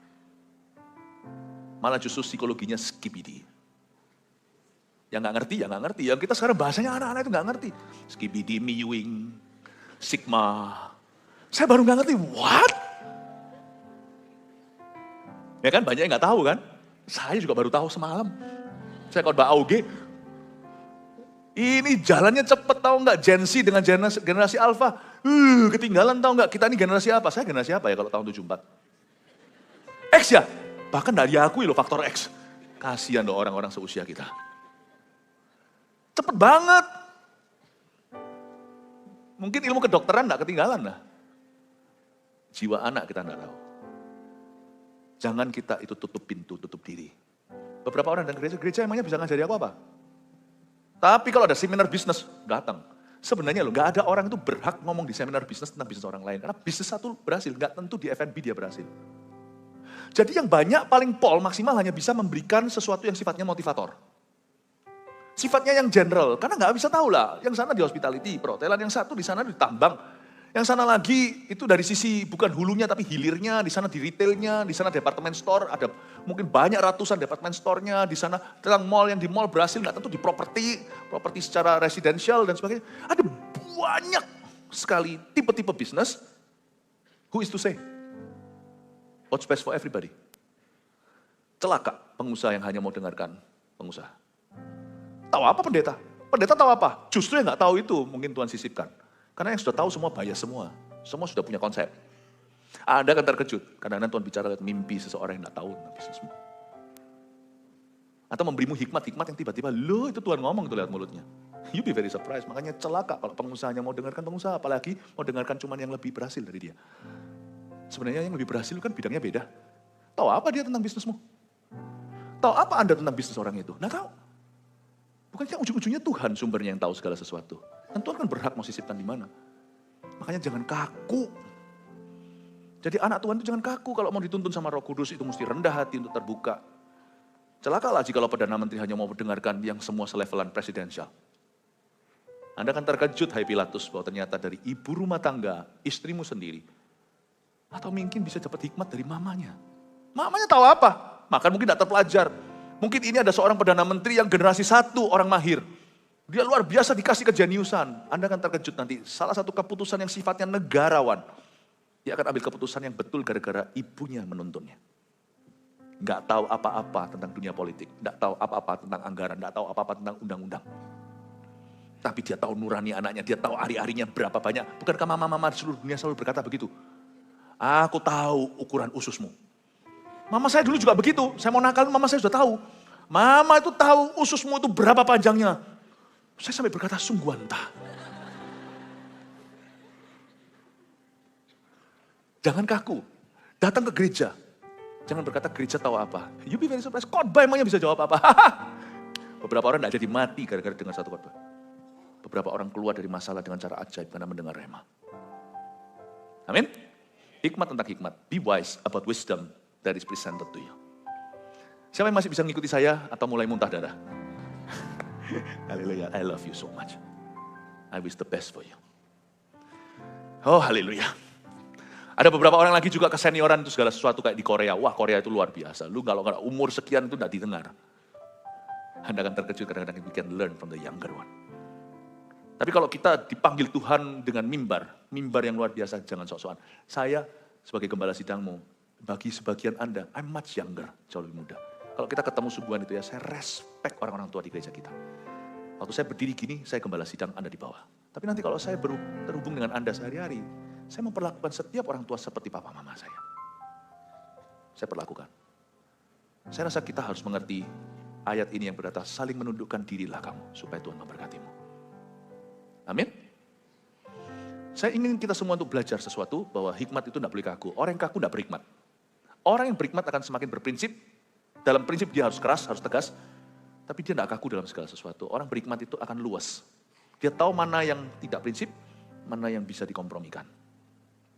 Malah justru psikologinya skibidi. Yang nggak ngerti. Yang kita sekarang bahasanya anak-anak itu nggak ngerti. Skibidi, mewing, sigma. Saya baru nggak ngerti, what? Ya kan, banyak yang nggak tahu kan. Saya juga baru tahu semalam. Saya khotbah AUG. Ini jalannya cepet tahu nggak? Gen Z dengan generasi Alpha. Ketinggalan tahu nggak? Kita ini generasi apa? Saya generasi apa ya kalau tahun 74? X ya? Bahkan nggak diakui loh faktor X. Kasihan loh orang-orang seusia kita. Cepet banget. Mungkin ilmu kedokteran nggak ketinggalan lah. Jiwa anak kita nggak tahu. Jangan kita itu tutup pintu, tutup diri. Beberapa orang dan gereja emangnya bisa ngajari aku apa? Tapi kalau ada seminar bisnis, datang. Sebenarnya loh, gak ada orang itu berhak ngomong di seminar bisnis tentang bisnis orang lain. Karena bisnis satu berhasil, gak tentu di F&B dia berhasil. Jadi yang banyak paling maksimal hanya bisa memberikan sesuatu yang sifatnya motivator. Sifatnya yang general, karena gak bisa tahu lah. Yang sana di hospitality, perhotelan, yang satu di sana di tambang. Yang sana lagi itu dari sisi bukan hulunya tapi hilirnya, di sana di retailnya, di sana department store, ada mungkin banyak ratusan department store-nya, di sana tentang mall yang di mall berhasil, nggak tentu di properti secara residensial dan sebagainya. Ada banyak sekali tipe-tipe bisnis, who is to say? What's best for everybody? Celaka pengusaha yang hanya mau dengarkan pengusaha. Tahu apa pendeta? Pendeta tahu apa? Justru yang nggak tahu itu mungkin Tuhan sisipkan. Karena yang sudah tahu semua bias semua. Semua sudah punya konsep. Anda akan terkejut. Kadang-kadang Tuhan bicara mimpi seseorang yang tidak tahu tentang bisnismu. Atau memberimu hikmat-hikmat yang tiba-tiba, loh itu Tuhan ngomong tuh lewat mulutnya. You be very surprised. Makanya celaka kalau pengusahanya mau dengarkan pengusaha. Apalagi mau dengarkan cuman yang lebih berhasil dari dia. Sebenarnya yang lebih berhasil kan bidangnya beda. Tahu apa dia tentang bisnismu? Tahu apa Anda tentang bisnis orang itu? Nggak tahu. Bukankah ujung-ujungnya Tuhan sumbernya yang tahu segala sesuatu. Dan Tuhan kan berhak mau sisipkan di mana. Makanya jangan kaku. Jadi anak Tuhan itu jangan kaku. Kalau mau dituntun sama Roh Kudus itu mesti rendah hati untuk terbuka. Celakalah jika Perdana Menteri hanya mau mendengarkan yang semua selevelan presidensial. Anda akan terkejut, hai Pilatus, bahwa ternyata dari ibu rumah tangga, istrimu sendiri. Atau mungkin bisa dapat hikmat dari mamanya. Mamanya tahu apa? Maka mungkin tidak terpelajar. Mungkin ini ada seorang Perdana Menteri yang generasi 1 orang mahir. Dia luar biasa dikasih kejeniusan. Anda akan terkejut nanti. Salah satu keputusan yang sifatnya negarawan. Dia akan ambil keputusan yang betul gara-gara ibunya menuntunnya. Nggak tahu apa-apa tentang dunia politik. Nggak tahu apa-apa tentang anggaran. Nggak tahu apa-apa tentang undang-undang. Tapi dia tahu nurani anaknya. Dia tahu hari-harinya berapa banyak. Bukankah mama-mama di seluruh dunia selalu berkata begitu? Aku tahu ukuran ususmu. Mama saya dulu juga begitu. Saya mau nakal, mama saya sudah tahu. Mama itu tahu ususmu itu berapa panjangnya. Saya sampai berkata, sungguh entah. Jangan kaku. Datang ke gereja. Jangan berkata gereja tahu apa. You be very surprised. Khotbah emangnya bisa jawab apa? Beberapa orang tidak jadi mati gara-gara dengar satu khotbah. Beberapa orang keluar dari masalah dengan cara ajaib karena mendengar rema. Amin. Hikmat tentang hikmat. Be wise about wisdom that is presented to you. Siapa yang masih bisa mengikuti saya atau mulai muntah darah? Haleluya. I love you so much. I wish the best for you. Oh, haleluya. Ada beberapa orang lagi juga kesenioran itu segala sesuatu kayak di Korea. Wah, Korea itu luar biasa. Lu kalau nggak umur sekian itu nggak didengar. Anda akan terkejut kadang-kadang we can learn from the younger one. Tapi kalau kita dipanggil Tuhan dengan mimbar yang luar biasa, jangan sok-sokan. Saya sebagai gembala sidangmu, bagi sebagian Anda, I'm much younger, jauh lebih muda. Kalau kita ketemu sungguhan itu ya, saya respect orang-orang tua di gereja kita. Waktu saya berdiri gini, saya gembala sidang, Anda di bawah. Tapi nanti kalau saya terhubung dengan Anda sehari-hari, saya memperlakukan setiap orang tua seperti papa mama saya. Saya perlakukan. Saya rasa kita harus mengerti ayat ini yang berkata, saling menundukkan dirilah kamu, supaya Tuhan memberkatimu. Amin. Saya ingin kita semua untuk belajar sesuatu, bahwa hikmat itu tidak boleh kaku. Orang yang kaku tidak berhikmat. Orang yang berhikmat akan semakin berprinsip. Dalam prinsip dia harus keras, harus tegas. Tapi dia tidak kaku dalam segala sesuatu. Orang berhikmat itu akan luas. Dia tahu mana yang tidak prinsip, mana yang bisa dikompromikan.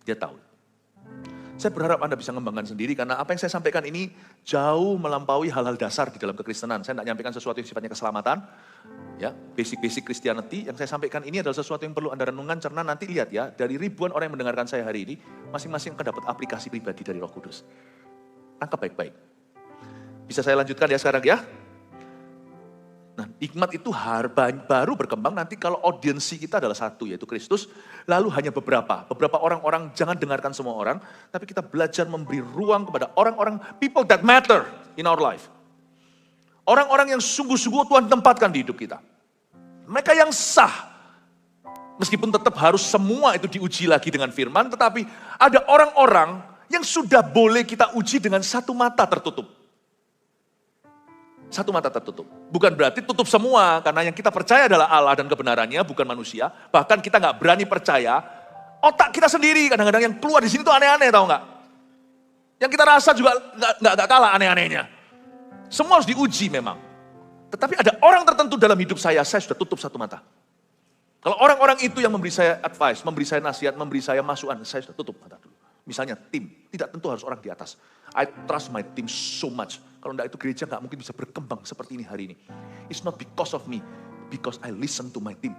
Dia tahu. Saya berharap Anda bisa mengembangkan sendiri, karena apa yang saya sampaikan ini jauh melampaui hal-hal dasar di dalam kekristenan. Saya tidak menyampaikan sesuatu yang sifatnya keselamatan, ya, basic Christianity. Yang saya sampaikan ini adalah sesuatu yang perlu Anda renungkan, karena nanti lihat ya, dari ribuan orang yang mendengarkan saya hari ini, masing-masing akan dapat aplikasi pribadi dari Roh Kudus. Tangkap baik-baik. Bisa saya lanjutkan ya sekarang ya? Nah, hikmat itu baru berkembang nanti kalau audiensi kita adalah satu, yaitu Kristus. Lalu hanya beberapa orang-orang, jangan dengarkan semua orang, tapi kita belajar memberi ruang kepada orang-orang, people that matter in our life. Orang-orang yang sungguh-sungguh Tuhan tempatkan di hidup kita. Mereka yang sah. Meskipun tetap harus semua itu diuji lagi dengan firman, tetapi ada orang-orang yang sudah boleh kita uji dengan satu mata tertutup. Satu mata tertutup. Bukan berarti tutup semua, karena yang kita percaya adalah Allah dan kebenarannya, bukan manusia. Bahkan kita nggak berani percaya, otak kita sendiri kadang-kadang yang keluar di sini tuh aneh-aneh, tahu nggak? Yang kita rasa juga nggak kalah aneh-anehnya. Semua harus diuji memang. Tetapi ada orang tertentu dalam hidup saya sudah tutup satu mata. Kalau orang-orang itu yang memberi saya advice, memberi saya nasihat, memberi saya masukan, saya sudah tutup mata dulu. Misalnya tim, tidak tentu harus orang di atas. I trust my team so much. Kalau tidak itu gereja nggak mungkin bisa berkembang seperti ini hari ini. It's not because of me, because I listen to my team.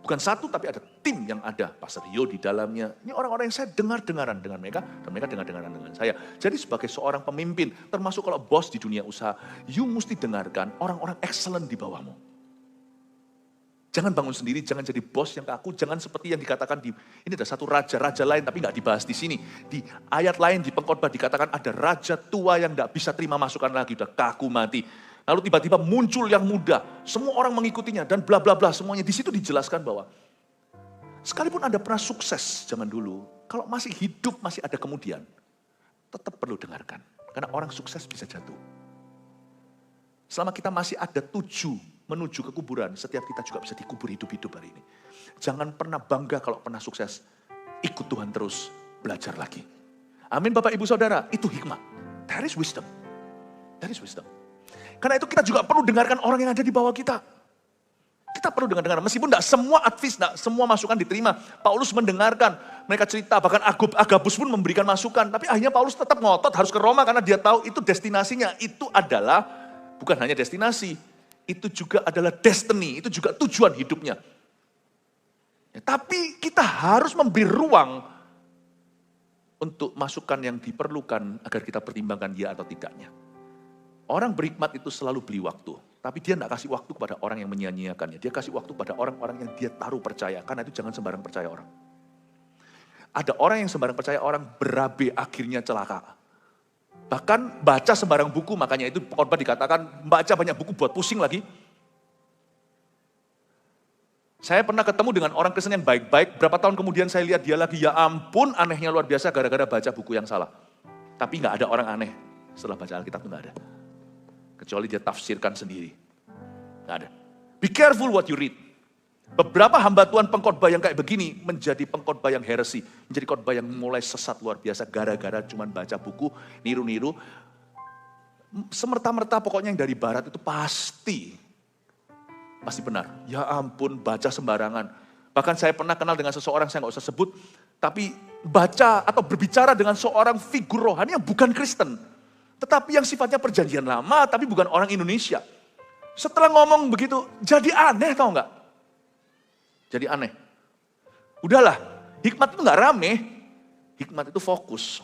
Bukan satu, tapi ada tim yang ada. Pastor Rio di dalamnya. Ini orang-orang yang saya dengar-dengaran dengan mereka, dan mereka dengar-dengaran dengan saya. Jadi sebagai seorang pemimpin, termasuk kalau bos di dunia usaha, you mesti dengarkan orang-orang excellent di bawahmu. Jangan bangun sendiri, jangan jadi bos yang kaku, jangan seperti yang dikatakan ini ada satu raja lain tapi nggak dibahas di sini. Di ayat lain di pengkhotbah dikatakan ada raja tua yang nggak bisa terima masukan lagi, udah kaku mati. Lalu tiba-tiba muncul yang muda, semua orang mengikutinya dan bla bla bla semuanya. Di situ dijelaskan bahwa sekalipun Anda pernah sukses zaman dulu, kalau masih hidup masih ada kemudian, tetap perlu dengarkan. Karena orang sukses bisa jatuh. Selama kita masih ada menuju ke kuburan, setiap kita juga bisa dikubur hidup-hidup hari ini. Jangan pernah bangga kalau pernah sukses. Ikut Tuhan terus, belajar lagi. Amin Bapak Ibu Saudara, itu hikmat. That is wisdom. That is wisdom. Karena itu kita juga perlu dengarkan orang yang ada di bawah kita. Kita perlu dengar, meskipun tidak semua advice, tidak semua masukan diterima. Paulus mendengarkan, mereka cerita, bahkan Agabus pun memberikan masukan. Tapi akhirnya Paulus tetap ngotot harus ke Roma karena dia tahu itu destinasinya. Itu adalah bukan hanya destinasi, itu juga adalah destiny, itu juga tujuan hidupnya. Ya, tapi kita harus memberi ruang untuk masukan yang diperlukan agar kita pertimbangkan ya atau tidaknya. Orang berhikmat itu selalu beli waktu. Tapi dia tidak kasih waktu kepada orang yang menyia-nyiakannya. Dia kasih waktu pada orang-orang yang dia taruh percaya. Karena itu jangan sembarang percaya orang. Ada orang yang sembarang percaya orang berabe akhirnya celaka. Bahkan baca sembarang buku, makanya itu khotbah dikatakan baca banyak buku buat pusing lagi. Saya pernah ketemu dengan orang Kristen yang baik-baik, berapa tahun kemudian saya lihat dia lagi, ya ampun anehnya luar biasa gara-gara baca buku yang salah. Tapi nggak ada orang aneh setelah baca Alkitab itu nggak ada. Kecuali dia tafsirkan sendiri. Nggak ada. Be careful what you read. Beberapa hamba Tuhan pengkhotbah yang kayak begini menjadi pengkhotbah yang heresi. Menjadi khotbah yang mulai sesat luar biasa gara-gara cuma baca buku, niru-niru. Semerta-merta pokoknya yang dari barat itu pasti benar. Ya ampun baca sembarangan. Bahkan saya pernah kenal dengan seseorang, saya nggak usah sebut. Tapi baca atau berbicara dengan seorang figur rohani yang bukan Kristen. Tetapi yang sifatnya perjanjian lama tapi bukan orang Indonesia. Setelah ngomong begitu jadi aneh tau nggak? Jadi aneh. Udahlah, hikmat itu nggak rame, hikmat itu fokus.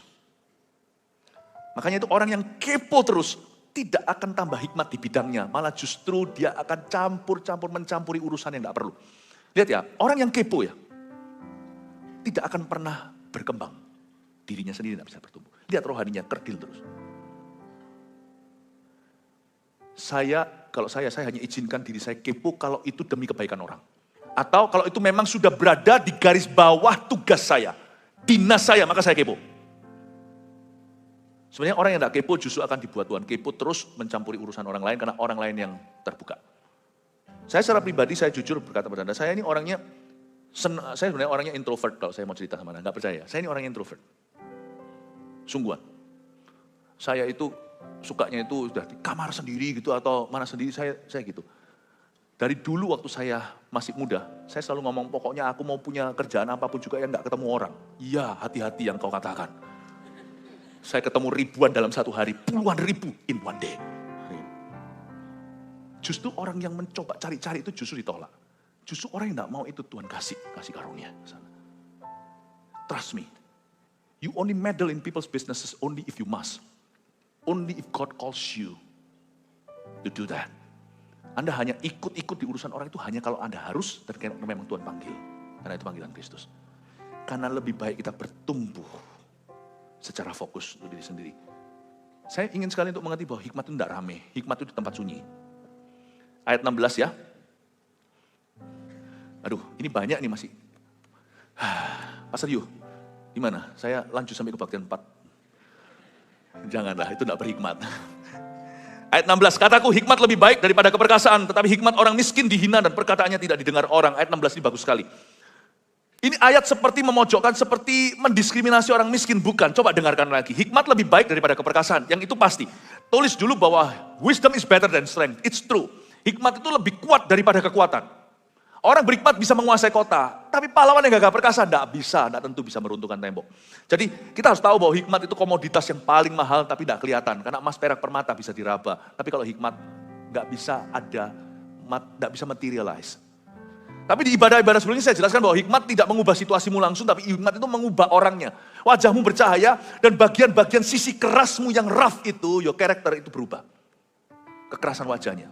Makanya itu orang yang kepo terus, tidak akan tambah hikmat di bidangnya. Malah justru dia akan mencampuri urusan yang nggak perlu. Lihat ya, orang yang kepo ya, tidak akan pernah berkembang. Dirinya sendiri tidak bisa bertumbuh. Lihat rohaninya kerdil terus. Kalau saya hanya izinkan diri saya kepo kalau itu demi kebaikan orang. Atau kalau itu memang sudah berada di garis bawah tugas saya, dinas saya, maka saya kepo. Sebenarnya orang yang tidak kepo justru akan dibuat Tuhan kepo terus mencampuri urusan orang lain karena orang lain yang terbuka. Saya secara pribadi, saya jujur berkata pada Anda, saya ini orangnya, saya sebenarnya orangnya introvert kalau saya mau cerita sama Anda, nggak percaya. Saya ini orangnya introvert. Sungguhan. Saya itu sukanya itu sudah di kamar sendiri gitu atau mana sendiri, saya gitu. Dari dulu waktu saya masih muda, saya selalu ngomong pokoknya aku mau punya kerjaan apapun juga yang nggak ketemu orang. Iya, hati-hati yang kau katakan. Saya ketemu ribuan dalam satu hari, puluhan ribu in one day. Justru orang yang mencoba cari-cari itu justru ditolak. Justru orang yang nggak mau itu Tuhan kasih karunia. Trust me, you only meddle in people's businesses only if you must. Only if God calls you to do that. Anda hanya ikut-ikut di urusan orang itu hanya kalau Anda harus dan karena memang Tuhan panggil. Karena itu panggilan Kristus. Karena lebih baik kita bertumbuh secara fokus untuk diri sendiri. Saya ingin sekali untuk mengerti bahwa hikmat itu tidak rame. Hikmat itu di tempat sunyi. Ayat 16 ya. Aduh, ini banyak nih masih. Pastor Yu, gimana? Saya lanjut sampai kebaktian 4. Janganlah, itu tidak berhikmat. Ayat 16, kataku hikmat lebih baik daripada keperkasaan, tetapi hikmat orang miskin dihina dan perkataannya tidak didengar orang. Ayat 16 ini bagus sekali. Ini ayat seperti memojokkan, seperti mendiskriminasi orang miskin. Bukan, coba dengarkan lagi. Hikmat lebih baik daripada keperkasaan, yang itu pasti. Tulis dulu bahwa wisdom is better than strength. It's true. Hikmat itu lebih kuat daripada kekuatan. Orang berhikmat bisa menguasai kota, tapi pahlawan yang gagah perkasa tidak tentu bisa meruntuhkan tembok. Jadi kita harus tahu bahwa hikmat itu komoditas yang paling mahal tapi tidak kelihatan. Karena emas, perak, permata bisa diraba. Tapi kalau hikmat nggak bisa nggak bisa materialize. Tapi di ibadah-ibadah sebelumnya saya jelaskan bahwa hikmat tidak mengubah situasimu langsung, tapi hikmat itu mengubah orangnya. Wajahmu bercahaya dan bagian-bagian sisi kerasmu yang rough itu, your character itu berubah. Kekerasan wajahnya.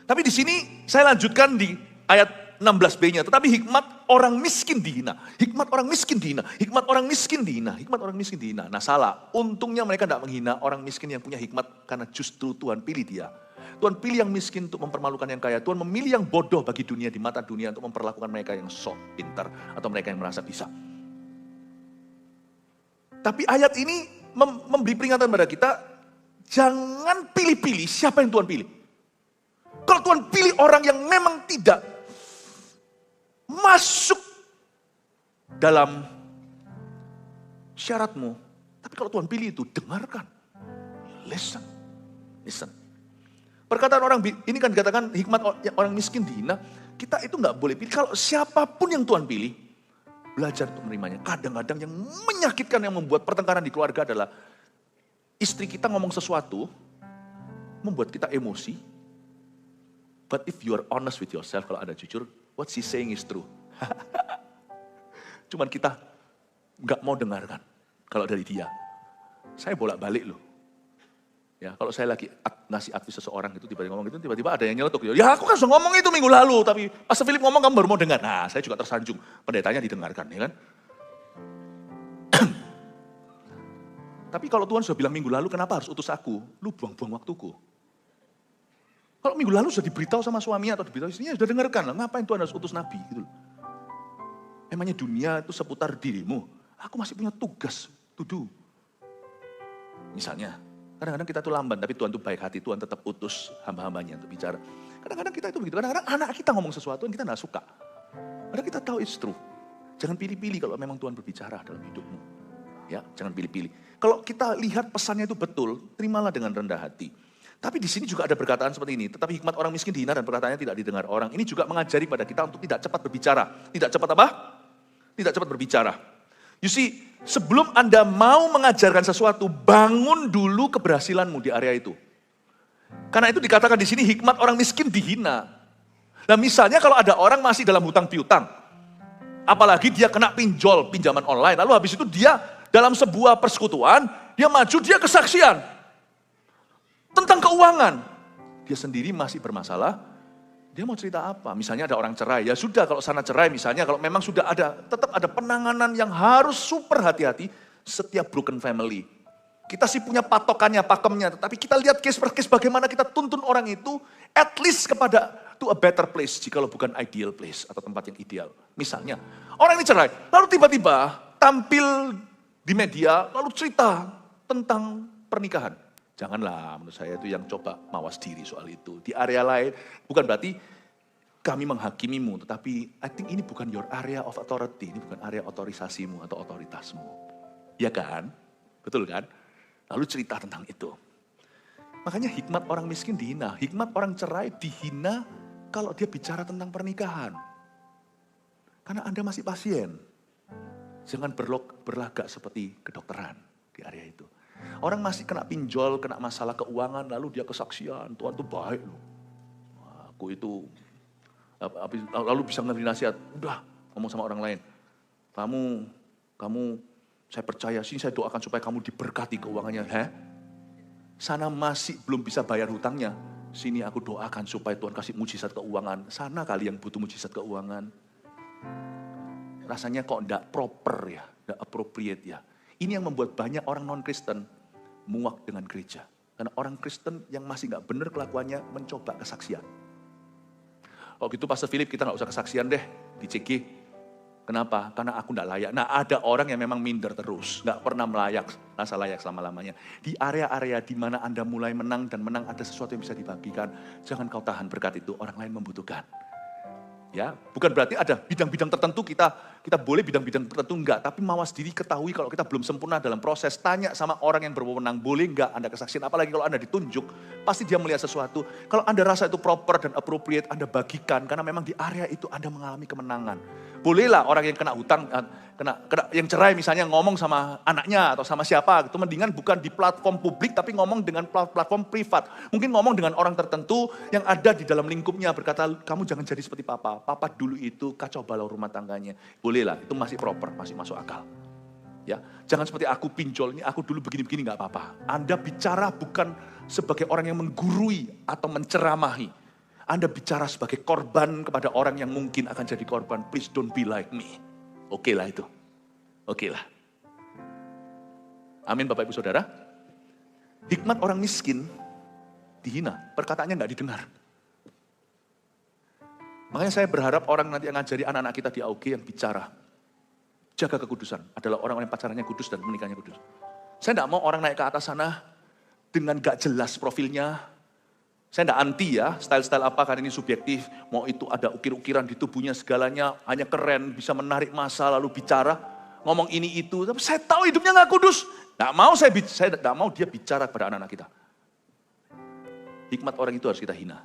Tapi di sini saya lanjutkan di ayat 16b-nya, tetapi hikmat orang miskin dihina. Hikmat orang miskin dihina. Hikmat orang miskin dihina. Hikmat orang miskin dihina. Nah salah, untungnya mereka tidak menghina orang miskin yang punya hikmat karena justru Tuhan pilih dia. Tuhan pilih yang miskin untuk mempermalukan yang kaya. Tuhan memilih yang bodoh bagi dunia di mata dunia untuk memperlakukan mereka yang sok pintar atau mereka yang merasa bisa. Tapi ayat ini memberi peringatan pada kita, jangan pilih-pilih siapa yang Tuhan pilih. Kalau Tuhan pilih orang yang memang tidak masuk dalam syaratmu. Tapi kalau Tuhan pilih itu, dengarkan. Listen. Perkataan orang, ini kan dikatakan hikmat orang miskin dihina. Kita itu gak boleh pilih. Kalau siapapun yang Tuhan pilih, belajar untuk menerimanya. Kadang-kadang yang menyakitkan, yang membuat pertengkaran di keluarga adalah istri kita ngomong sesuatu, membuat kita emosi. But if you are honest with yourself, kalau Anda jujur, what she's saying is true. Cuman kita nggak mau dengarkan kalau dari dia. Saya bolak-balik loh. Ya, kalau saya lagi ngasih advice seseorang gitu, tiba-tiba ngomong gitu, tiba-tiba ada yang nyeletuk. Ya aku kan sudah ngomong itu minggu lalu, tapi Pastor Philip ngomong kamu baru mau dengar. Nah, saya juga tersanjung. Pendetanya didengarkan, ya kan? Tapi kalau Tuhan sudah bilang minggu lalu, kenapa harus utus aku? Lu buang-buang waktuku. Kalau minggu lalu sudah diberitahu sama suaminya atau diberitahu istrinya, sudah dengarkan. Ngapain Tuhan harus utus nabi? Gitu. Emangnya dunia itu seputar dirimu. Aku masih punya tugas, to do. Misalnya, kadang-kadang kita tuh lamban, tapi Tuhan tuh baik hati, Tuhan tetap utus hamba-hambanya untuk bicara. Kadang-kadang kita itu begitu, kadang-kadang anak kita ngomong sesuatu yang kita gak suka. Padahal kita tahu it's true. Jangan pilih-pilih kalau memang Tuhan berbicara dalam hidupmu. Ya, jangan pilih-pilih. Kalau kita lihat pesannya itu betul, terimalah dengan rendah hati. Tapi di sini juga ada perkataan seperti ini, tetapi hikmat orang miskin dihina dan perkataannya tidak didengar orang. Ini juga mengajari pada kita untuk tidak cepat berbicara. Tidak cepat apa? Tidak cepat berbicara. You see, sebelum Anda mau mengajarkan sesuatu, bangun dulu keberhasilanmu di area itu. Karena itu dikatakan di sini hikmat orang miskin dihina. Nah misalnya kalau ada orang masih dalam hutang piutang, apalagi dia kena pinjaman online, lalu habis itu dia dalam sebuah persekutuan, dia maju, dia kesaksian tentang keuangan. Dia sendiri masih bermasalah, dia mau cerita apa? Misalnya ada orang cerai, ya sudah kalau sana cerai misalnya, kalau memang sudah ada, tetap ada penanganan yang harus super hati-hati setiap broken family. Kita sih punya patokannya, pakemnya, tetapi kita lihat case per case bagaimana kita tuntun orang itu at least kepada to a better place, jikalau bukan ideal place atau tempat yang ideal. Misalnya, orang ini cerai, lalu tiba-tiba tampil di media, lalu cerita tentang pernikahan. Janganlah, menurut saya itu yang coba mawas diri soal itu. Di area lain, bukan berarti kami menghakimimu, tetapi I think ini bukan your area of authority, ini bukan area otorisasimu atau otoritasmu. Ya kan? Betul kan? Lalu cerita tentang itu. Makanya hikmat orang miskin dihina, hikmat orang cerai dihina kalau dia bicara tentang pernikahan. Karena Anda masih pasien. Jangan berlagak seperti kedokteran di area itu. Orang masih kena pinjol, kena masalah keuangan, lalu dia kesaksian, Tuhan itu baik loh. Aku itu, lalu bisa ngerti nasihat, udah ngomong sama orang lain. Kamu, saya percaya sih, saya doakan supaya kamu diberkati keuangannya. Sana masih belum bisa bayar hutangnya, sini aku doakan supaya Tuhan kasih mujizat keuangan. Sana kali yang butuh mujizat keuangan. Rasanya kok enggak proper ya, enggak appropriate ya. Ini yang membuat banyak orang non-Kristen muak dengan gereja. Karena orang Kristen yang masih gak benar kelakuannya mencoba kesaksian. Oh gitu Pastor Philip, kita gak usah kesaksian deh di CG. Kenapa? Karena aku gak layak. Nah ada orang yang memang minder terus, gak pernah rasa layak selama-lamanya. Di area-area di mana Anda mulai menang dan menang ada sesuatu yang bisa dibagikan. Jangan kau tahan berkat itu, orang lain membutuhkan. Ya, bukan berarti ada bidang-bidang tertentu kita boleh bidang-bidang tertentu enggak, tapi mawas diri ketahui kalau kita belum sempurna dalam proses, tanya sama orang yang berwenang, boleh enggak Anda kesaksian, apalagi kalau Anda ditunjuk, pasti dia melihat sesuatu. Kalau Anda rasa itu proper dan appropriate, Anda bagikan, karena memang di area itu Anda mengalami kemenangan. Bolehlah orang yang kena hutang, yang cerai misalnya ngomong sama anaknya atau sama siapa, itu mendingan bukan di platform publik, tapi ngomong dengan platform privat. Mungkin ngomong dengan orang tertentu yang ada di dalam lingkupnya, berkata, kamu jangan jadi seperti papa. Papa dulu itu kacau balau rumah tangganya. Bolehlah, itu masih proper, masih masuk akal. Ya, jangan seperti aku pinjol ini, aku dulu begini-begini gak apa-apa. Anda bicara bukan sebagai orang yang menggurui atau menceramahi. Anda bicara sebagai korban kepada orang yang mungkin akan jadi korban. Please don't be like me. Oke lah itu. Oke lah. Amin Bapak Ibu Saudara. Hikmat orang miskin dihina. Perkataannya gak didengar. Makanya saya berharap orang nanti yang ngajari anak-anak kita di AUG yang bicara. Jaga kekudusan. Adalah orang-orang yang pacarannya kudus dan menikahnya kudus. Saya gak mau orang naik ke atas sana dengan gak jelas profilnya. Saya tidak anti ya, style-style apa karena ini subjektif. Mau itu ada ukir-ukiran di tubuhnya segalanya, hanya keren, bisa menarik massa lalu bicara. Ngomong ini itu, tapi saya tahu hidupnya gak kudus. Tidak mau saya tidak mau dia bicara kepada anak-anak kita. Hikmat orang itu harus kita hina.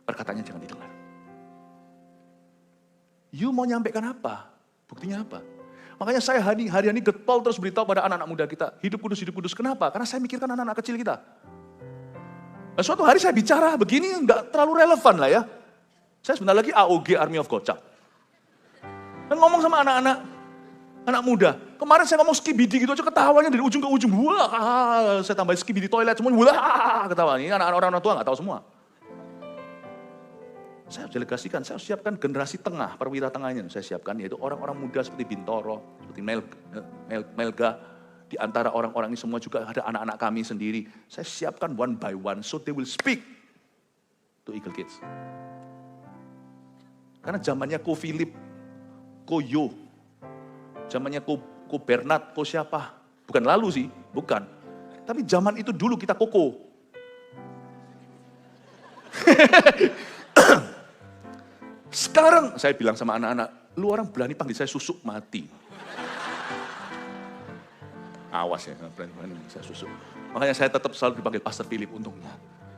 Perkataannya jangan didengar. You mau nyampaikan apa? Buktinya apa? Makanya saya hari ini getol terus beritahu pada anak-anak muda kita. Hidup kudus. Kenapa? Karena saya mikirkan anak-anak kecil kita. Nah, suatu hari saya bicara begini nggak terlalu relevan lah ya. Saya sebentar lagi AOG Army of Gocap. Dan ngomong sama anak-anak. Anak muda. Kemarin saya ngomong skibidi gitu aja ketawanya dari ujung ke ujung. Wah, saya tambahin skibidi toilet semua. Wah, ketawa. Ini anak-anak orang tua nggak tahu semua. Saya harus delegasikan, saya harus siapkan generasi tengah, perwira tengahnya. Saya siapkan yaitu orang-orang muda seperti Bintoro, seperti Melga. Di antara orang-orang ini semua juga ada anak-anak kami sendiri. Saya siapkan one by one, so they will speak to Eagle Kids. Karena zamannya Ko Philip, Ko Yo, zamannya Ko Bernard, Ko siapa? Bukan lalu sih, bukan. Tapi zaman itu dulu kita Koko. Sekarang saya bilang sama anak-anak, lu orang berani panggil saya susuk mati. Awas ya, berani panggil saya susuk. Makanya saya tetap selalu dipanggil Pastor Philip untungnya.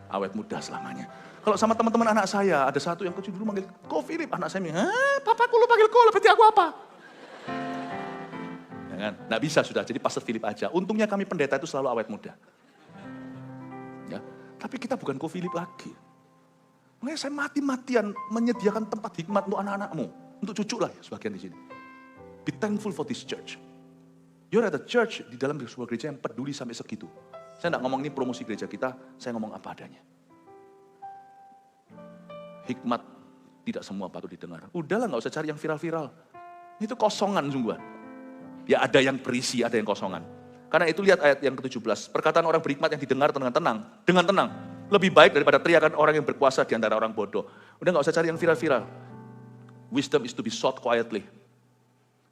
Awet muda selamanya. Kalau sama teman-teman anak saya, ada satu yang kecil dulu manggil, Ko Philip, anak saya bilang, papaku lu panggil Ko, berarti aku apa? Ya kan? Nggak bisa sudah, jadi Pastor Philip aja. Untungnya kami pendeta itu selalu awet muda. Ya, tapi kita bukan Ko Philip lagi. Makanya saya mati-matian menyediakan tempat hikmat untuk anak-anakmu. Untuk cucu lah ya, sebagian di sini. Be thankful for this church. You're at a church di dalam sebuah gereja yang peduli sampai segitu. Saya tidak ngomong ini promosi gereja kita, saya ngomong apa adanya. Hikmat tidak semua patut didengar. Udahlah gak usah cari yang viral-viral. Itu kosongan sungguhan. Ya ada yang berisi, ada yang kosongan. Karena itu lihat ayat yang ke-17. Perkataan orang berhikmat yang didengar dengan tenang. Dengan tenang. Lebih baik daripada teriakan orang yang berkuasa di antara orang bodoh. Udah gak usah cari yang viral-viral. Wisdom is to be sought quietly.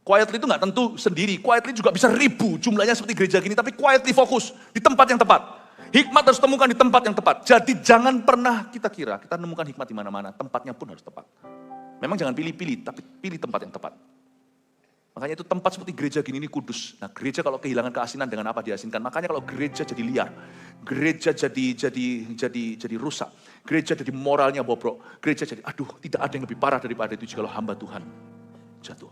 Quietly itu gak tentu sendiri. Quietly juga bisa ribu jumlahnya seperti gereja gini. Tapi quietly fokus di tempat yang tepat. Hikmat harus temukan di tempat yang tepat. Jadi jangan pernah kita kira kita nemukan hikmat di mana-mana. Tempatnya pun harus tepat. Memang jangan pilih-pilih, tapi pilih tempat yang tepat. Makanya itu tempat seperti gereja gini ini kudus. Nah gereja kalau kehilangan keasinan dengan apa diasinkan. Makanya kalau gereja jadi liar. Gereja jadi rusak. Gereja jadi moralnya bobrok. Gereja jadi aduh tidak ada yang lebih parah daripada itu jika hamba Tuhan jatuh.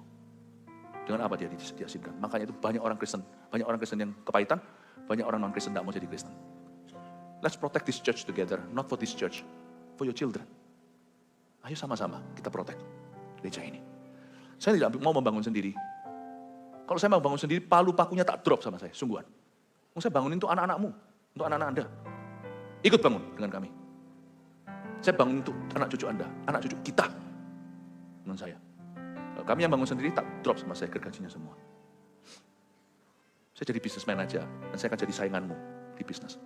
Dengan apa dia diasinkan. Makanya itu banyak orang Kristen yang kepahitan. Banyak orang non-Kristen tidak mau jadi Kristen. Let's protect this church together. Not for this church. For your children. Ayo sama-sama kita protect gereja ini. Saya tidak mau membangun sendiri. Kalau saya mau bangun sendiri, palu pakunya tak drop sama saya, sungguhan. Mau saya bangunin untuk anak-anakmu, untuk anak-anak Anda. Ikut bangun dengan kami. Saya bangun untuk anak cucu Anda, anak cucu kita. Menurut saya. Kalau kami yang bangun sendiri, tak drop sama saya gergajinya semua. Saya jadi businessman aja, dan saya akan jadi sainganmu di bisnis.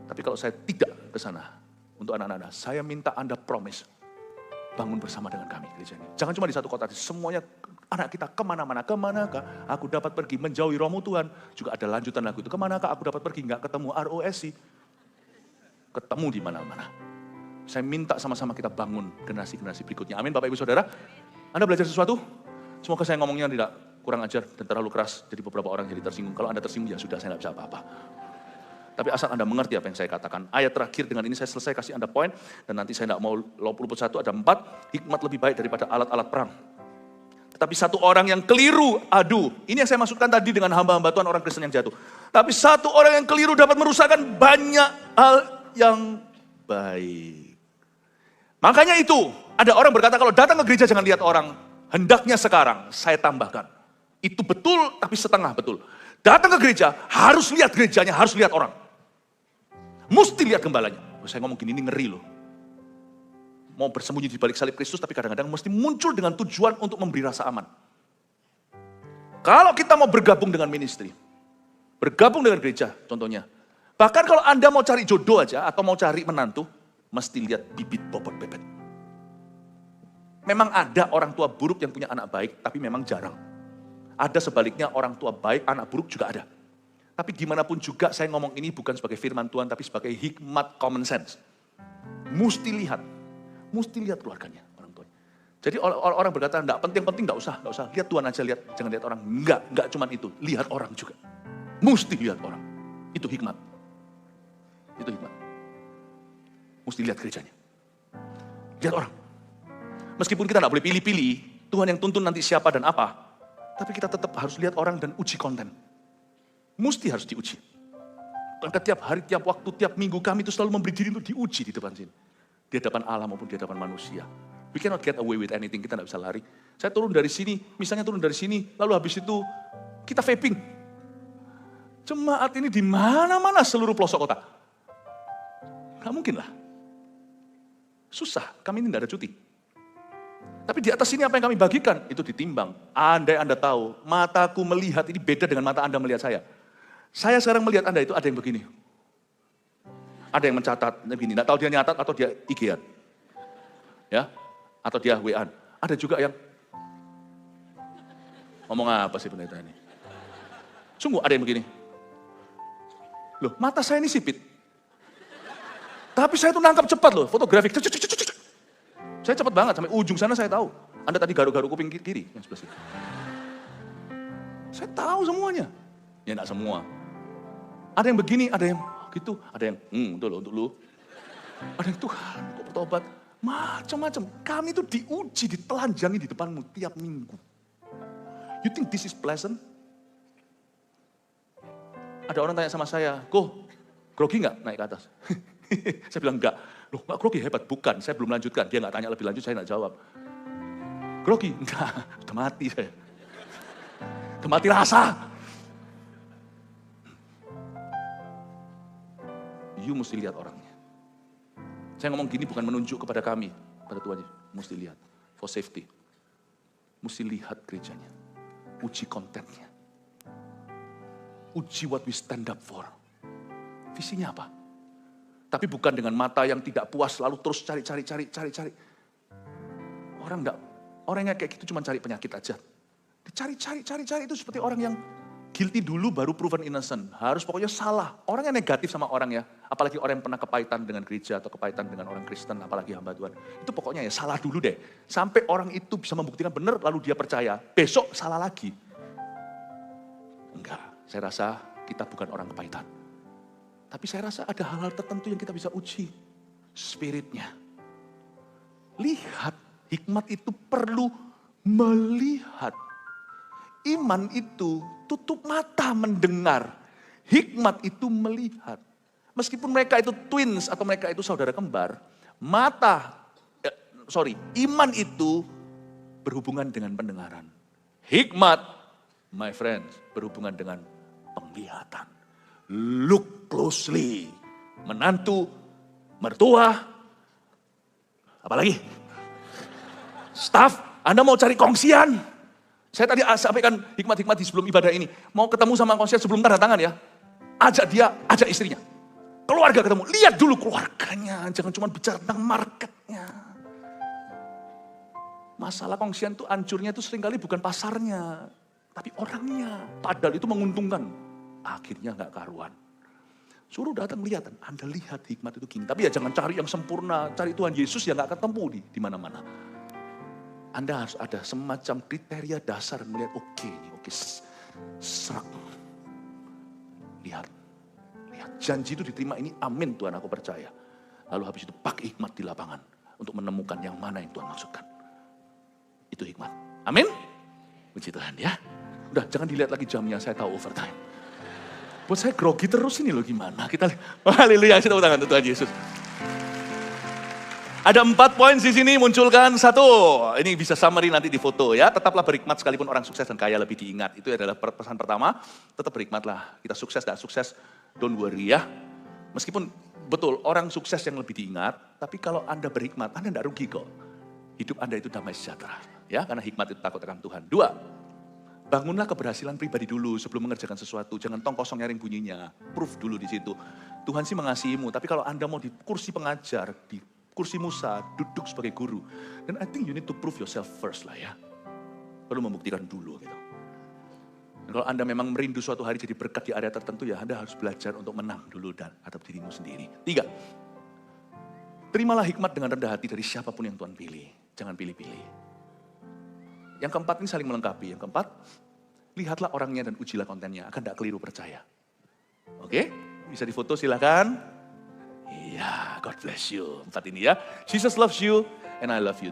Tapi kalau saya tidak ke sana, untuk anak-anak Anda, saya minta Anda promise, bangun bersama dengan kami gereja ini. Jangan cuma di satu kota, semuanya anak kita kemana-mana. Kemanakah aku dapat pergi menjauhi rohmu Tuhan. Juga ada lanjutan lagu itu. Kemanakah aku dapat pergi, nggak ketemu ROSC. Ketemu di mana-mana. Saya minta sama-sama kita bangun generasi-generasi berikutnya. Amin Bapak Ibu Saudara. Anda belajar sesuatu? Semoga saya ngomongnya tidak kurang ajar dan terlalu keras. Jadi beberapa orang jadi tersinggung. Kalau Anda tersinggung ya sudah, saya nggak bisa apa-apa. Tapi asal Anda mengerti apa yang saya katakan. Ayat terakhir dengan ini saya selesai kasih Anda poin. Dan nanti saya tidak mau luput satu, ada 4. Hikmat lebih baik daripada alat-alat perang. Tetapi satu orang yang keliru, ini yang saya maksudkan tadi dengan hamba-hamba Tuhan orang Kristen yang jatuh. Tapi satu orang yang keliru dapat merusakkan banyak hal yang baik. Makanya itu, ada orang berkata kalau datang ke gereja jangan lihat orang. Hendaknya sekarang saya tambahkan. Itu betul tapi setengah betul. Datang ke gereja harus lihat gerejanya, harus lihat orang. Mesti lihat gembalanya. Saya ngomong gini, ini ngeri loh. Mau bersembunyi di balik salib Kristus, tapi kadang-kadang mesti muncul dengan tujuan untuk memberi rasa aman. Kalau kita mau bergabung dengan ministry, bergabung dengan gereja contohnya. Bahkan kalau Anda mau cari jodoh aja, atau mau cari menantu, mesti lihat bibit bobot bebet. Memang ada orang tua buruk yang punya anak baik, tapi memang jarang. Ada sebaliknya orang tua baik, anak buruk juga ada. Tapi gimana pun juga saya ngomong ini bukan sebagai firman Tuhan, tapi sebagai hikmat common sense. Mesti lihat keluarganya orang tuanya. Jadi orang berkata, enggak penting-penting, enggak usah. Lihat Tuhan aja, jangan lihat orang. Enggak cuma itu, lihat orang juga. Mesti lihat orang. Itu hikmat. Mesti lihat gerejanya. Lihat orang. Meskipun kita enggak boleh pilih-pilih, Tuhan yang tuntun nanti siapa dan apa. Tapi kita tetap harus lihat orang dan uji konten. Mesti harus diuji. Karena tiap hari, tiap waktu, tiap minggu kami itu selalu memberi diri untuk diuji di depan sini. Di hadapan Allah maupun di hadapan manusia. We cannot get away with anything, kita tidak bisa lari. Saya turun dari sini, misalnya turun dari sini, lalu habis itu kita vaping. Jemaat ini di mana-mana seluruh pelosok kota. Gak mungkin lah. Susah, kami ini tidak ada cuti. Tapi di atas sini apa yang kami bagikan, itu ditimbang. Andai Anda tahu, mataku melihat ini beda dengan mata Anda melihat saya. Saya sekarang melihat Anda itu ada yang begini. Ada yang mencatat begini, tidak tahu dia nyatat atau dia IG-an. Ya, atau dia WA-an. Ada juga yang, ngomong apa sih pendeta ini? Sungguh ada yang begini. Loh, mata saya ini sipit. Tapi saya tuh nangkap cepat loh, fotografik. Saya cepat banget, sampai ujung sana saya tahu. Anda tadi garuk-garuk kuping kiri, yang sebelah sini. Saya tahu semuanya. Ya enggak semua. Ada yang begini, ada yang gitu, ada yang, itu loh untuk lu. Ada yang Tuhan, kok bertobat. Macam-macam. Kami itu diuji, ditelanjangi di depanmu tiap minggu. You think this is pleasant? Ada orang tanya sama saya, grogi nggak naik ke atas? Saya bilang enggak. Loh, nggak grogi hebat? Bukan, saya belum lanjutkan. Dia nggak tanya lebih lanjut, saya nggak jawab. Grogi? Enggak, udah mati saya. Udah mati rasa. You mesti lihat orangnya. Saya ngomong gini bukan menunjuk kepada kami, pada Tuhan Yesus. Mesti lihat, for safety. Mesti lihat gerejanya. Uji kontennya. Uji what we stand up for. Visinya apa? Tapi bukan dengan mata yang tidak puas, lalu terus cari. Orang yang kayak gitu cuma cari penyakit aja. Dicari itu seperti orang yang guilty dulu baru proven innocent. Harus pokoknya salah. Orang yang negatif sama orang ya, apalagi orang yang pernah kepahitan dengan gereja atau kepahitan dengan orang Kristen, apalagi hamba Tuhan. Itu pokoknya ya salah dulu deh. Sampai orang itu bisa membuktikan benar lalu dia percaya. Besok salah lagi. Enggak, saya rasa kita bukan orang kepahitan. Tapi saya rasa ada hal-hal tertentu yang kita bisa uji. Spiritnya. Lihat, hikmat itu perlu melihat. Iman itu tutup mata mendengar. Hikmat itu melihat. Meskipun mereka itu twins atau mereka itu saudara kembar. Iman itu berhubungan dengan pendengaran. Hikmat, my friends, berhubungan dengan penglihatan. Look closely. Menantu, mertua, apalagi? Staff, Anda mau cari kongsian? Saya tadi sampaikan hikmat-hikmat di sebelum ibadah ini. Mau ketemu sama kongsian sebelum tanda tangan ya. Ajak dia, ajak istrinya. Keluarga ketemu, lihat dulu keluarganya. Jangan cuma bicara tentang marketnya. Masalah kongsian itu hancurnya itu seringkali bukan pasarnya. Tapi orangnya. Padahal itu menguntungkan. Akhirnya gak karuan. Suruh datang lihat, Anda lihat hikmat itu gini. Tapi ya jangan cari yang sempurna, cari Tuhan Yesus yang gak ketemu di mana-mana. Anda harus ada semacam kriteria dasar melihat oke, serak. Lihat. Janji itu diterima ini, amin Tuhan aku percaya. Lalu habis itu pakai hikmat di lapangan untuk menemukan yang mana yang Tuhan maksudkan. Itu hikmat. Amin. Puji Tuhan ya. Udah jangan dilihat lagi jamnya, saya tahu overtime. Buat saya grogi terus ini loh gimana. Kita lihat. Haleluya, kita tepuk tangan untuk Tuhan Yesus. Ada 4 poin di sini, munculkan 1. Ini bisa summary nanti di foto ya. Tetaplah berhikmat sekalipun orang sukses dan kaya lebih diingat. Itu adalah pesan pertama. Tetap berhikmatlah. Kita sukses dan sukses, don't worry ya. Meskipun betul orang sukses yang lebih diingat. Tapi kalau Anda berhikmat, Anda tidak rugi kok. Hidup Anda itu damai sejahtera. Ya, karena hikmat itu takut akan Tuhan. 2. Bangunlah keberhasilan pribadi dulu sebelum mengerjakan sesuatu. Jangan tong kosong nyaring bunyinya. Proof dulu di situ. Tuhan sih mengasihimu. Tapi kalau Anda mau di kursi pengajar, di kursi Musa, duduk sebagai guru. Dan I think you need to prove yourself first lah ya. Perlu membuktikan dulu gitu. Dan kalau Anda memang merindu suatu hari jadi berkat di area tertentu ya Anda harus belajar untuk menang dulu dan atas dirimu sendiri. 3. Terimalah hikmat dengan rendah hati dari siapapun yang Tuhan pilih. Jangan pilih-pilih. Yang keempat ini saling melengkapi. Yang keempat, lihatlah orangnya dan ujilah kontennya. Akan tidak keliru percaya. Oke? Bisa difoto silakan. Iya, God bless you. 4 ini ya. Jesus loves you and I love you.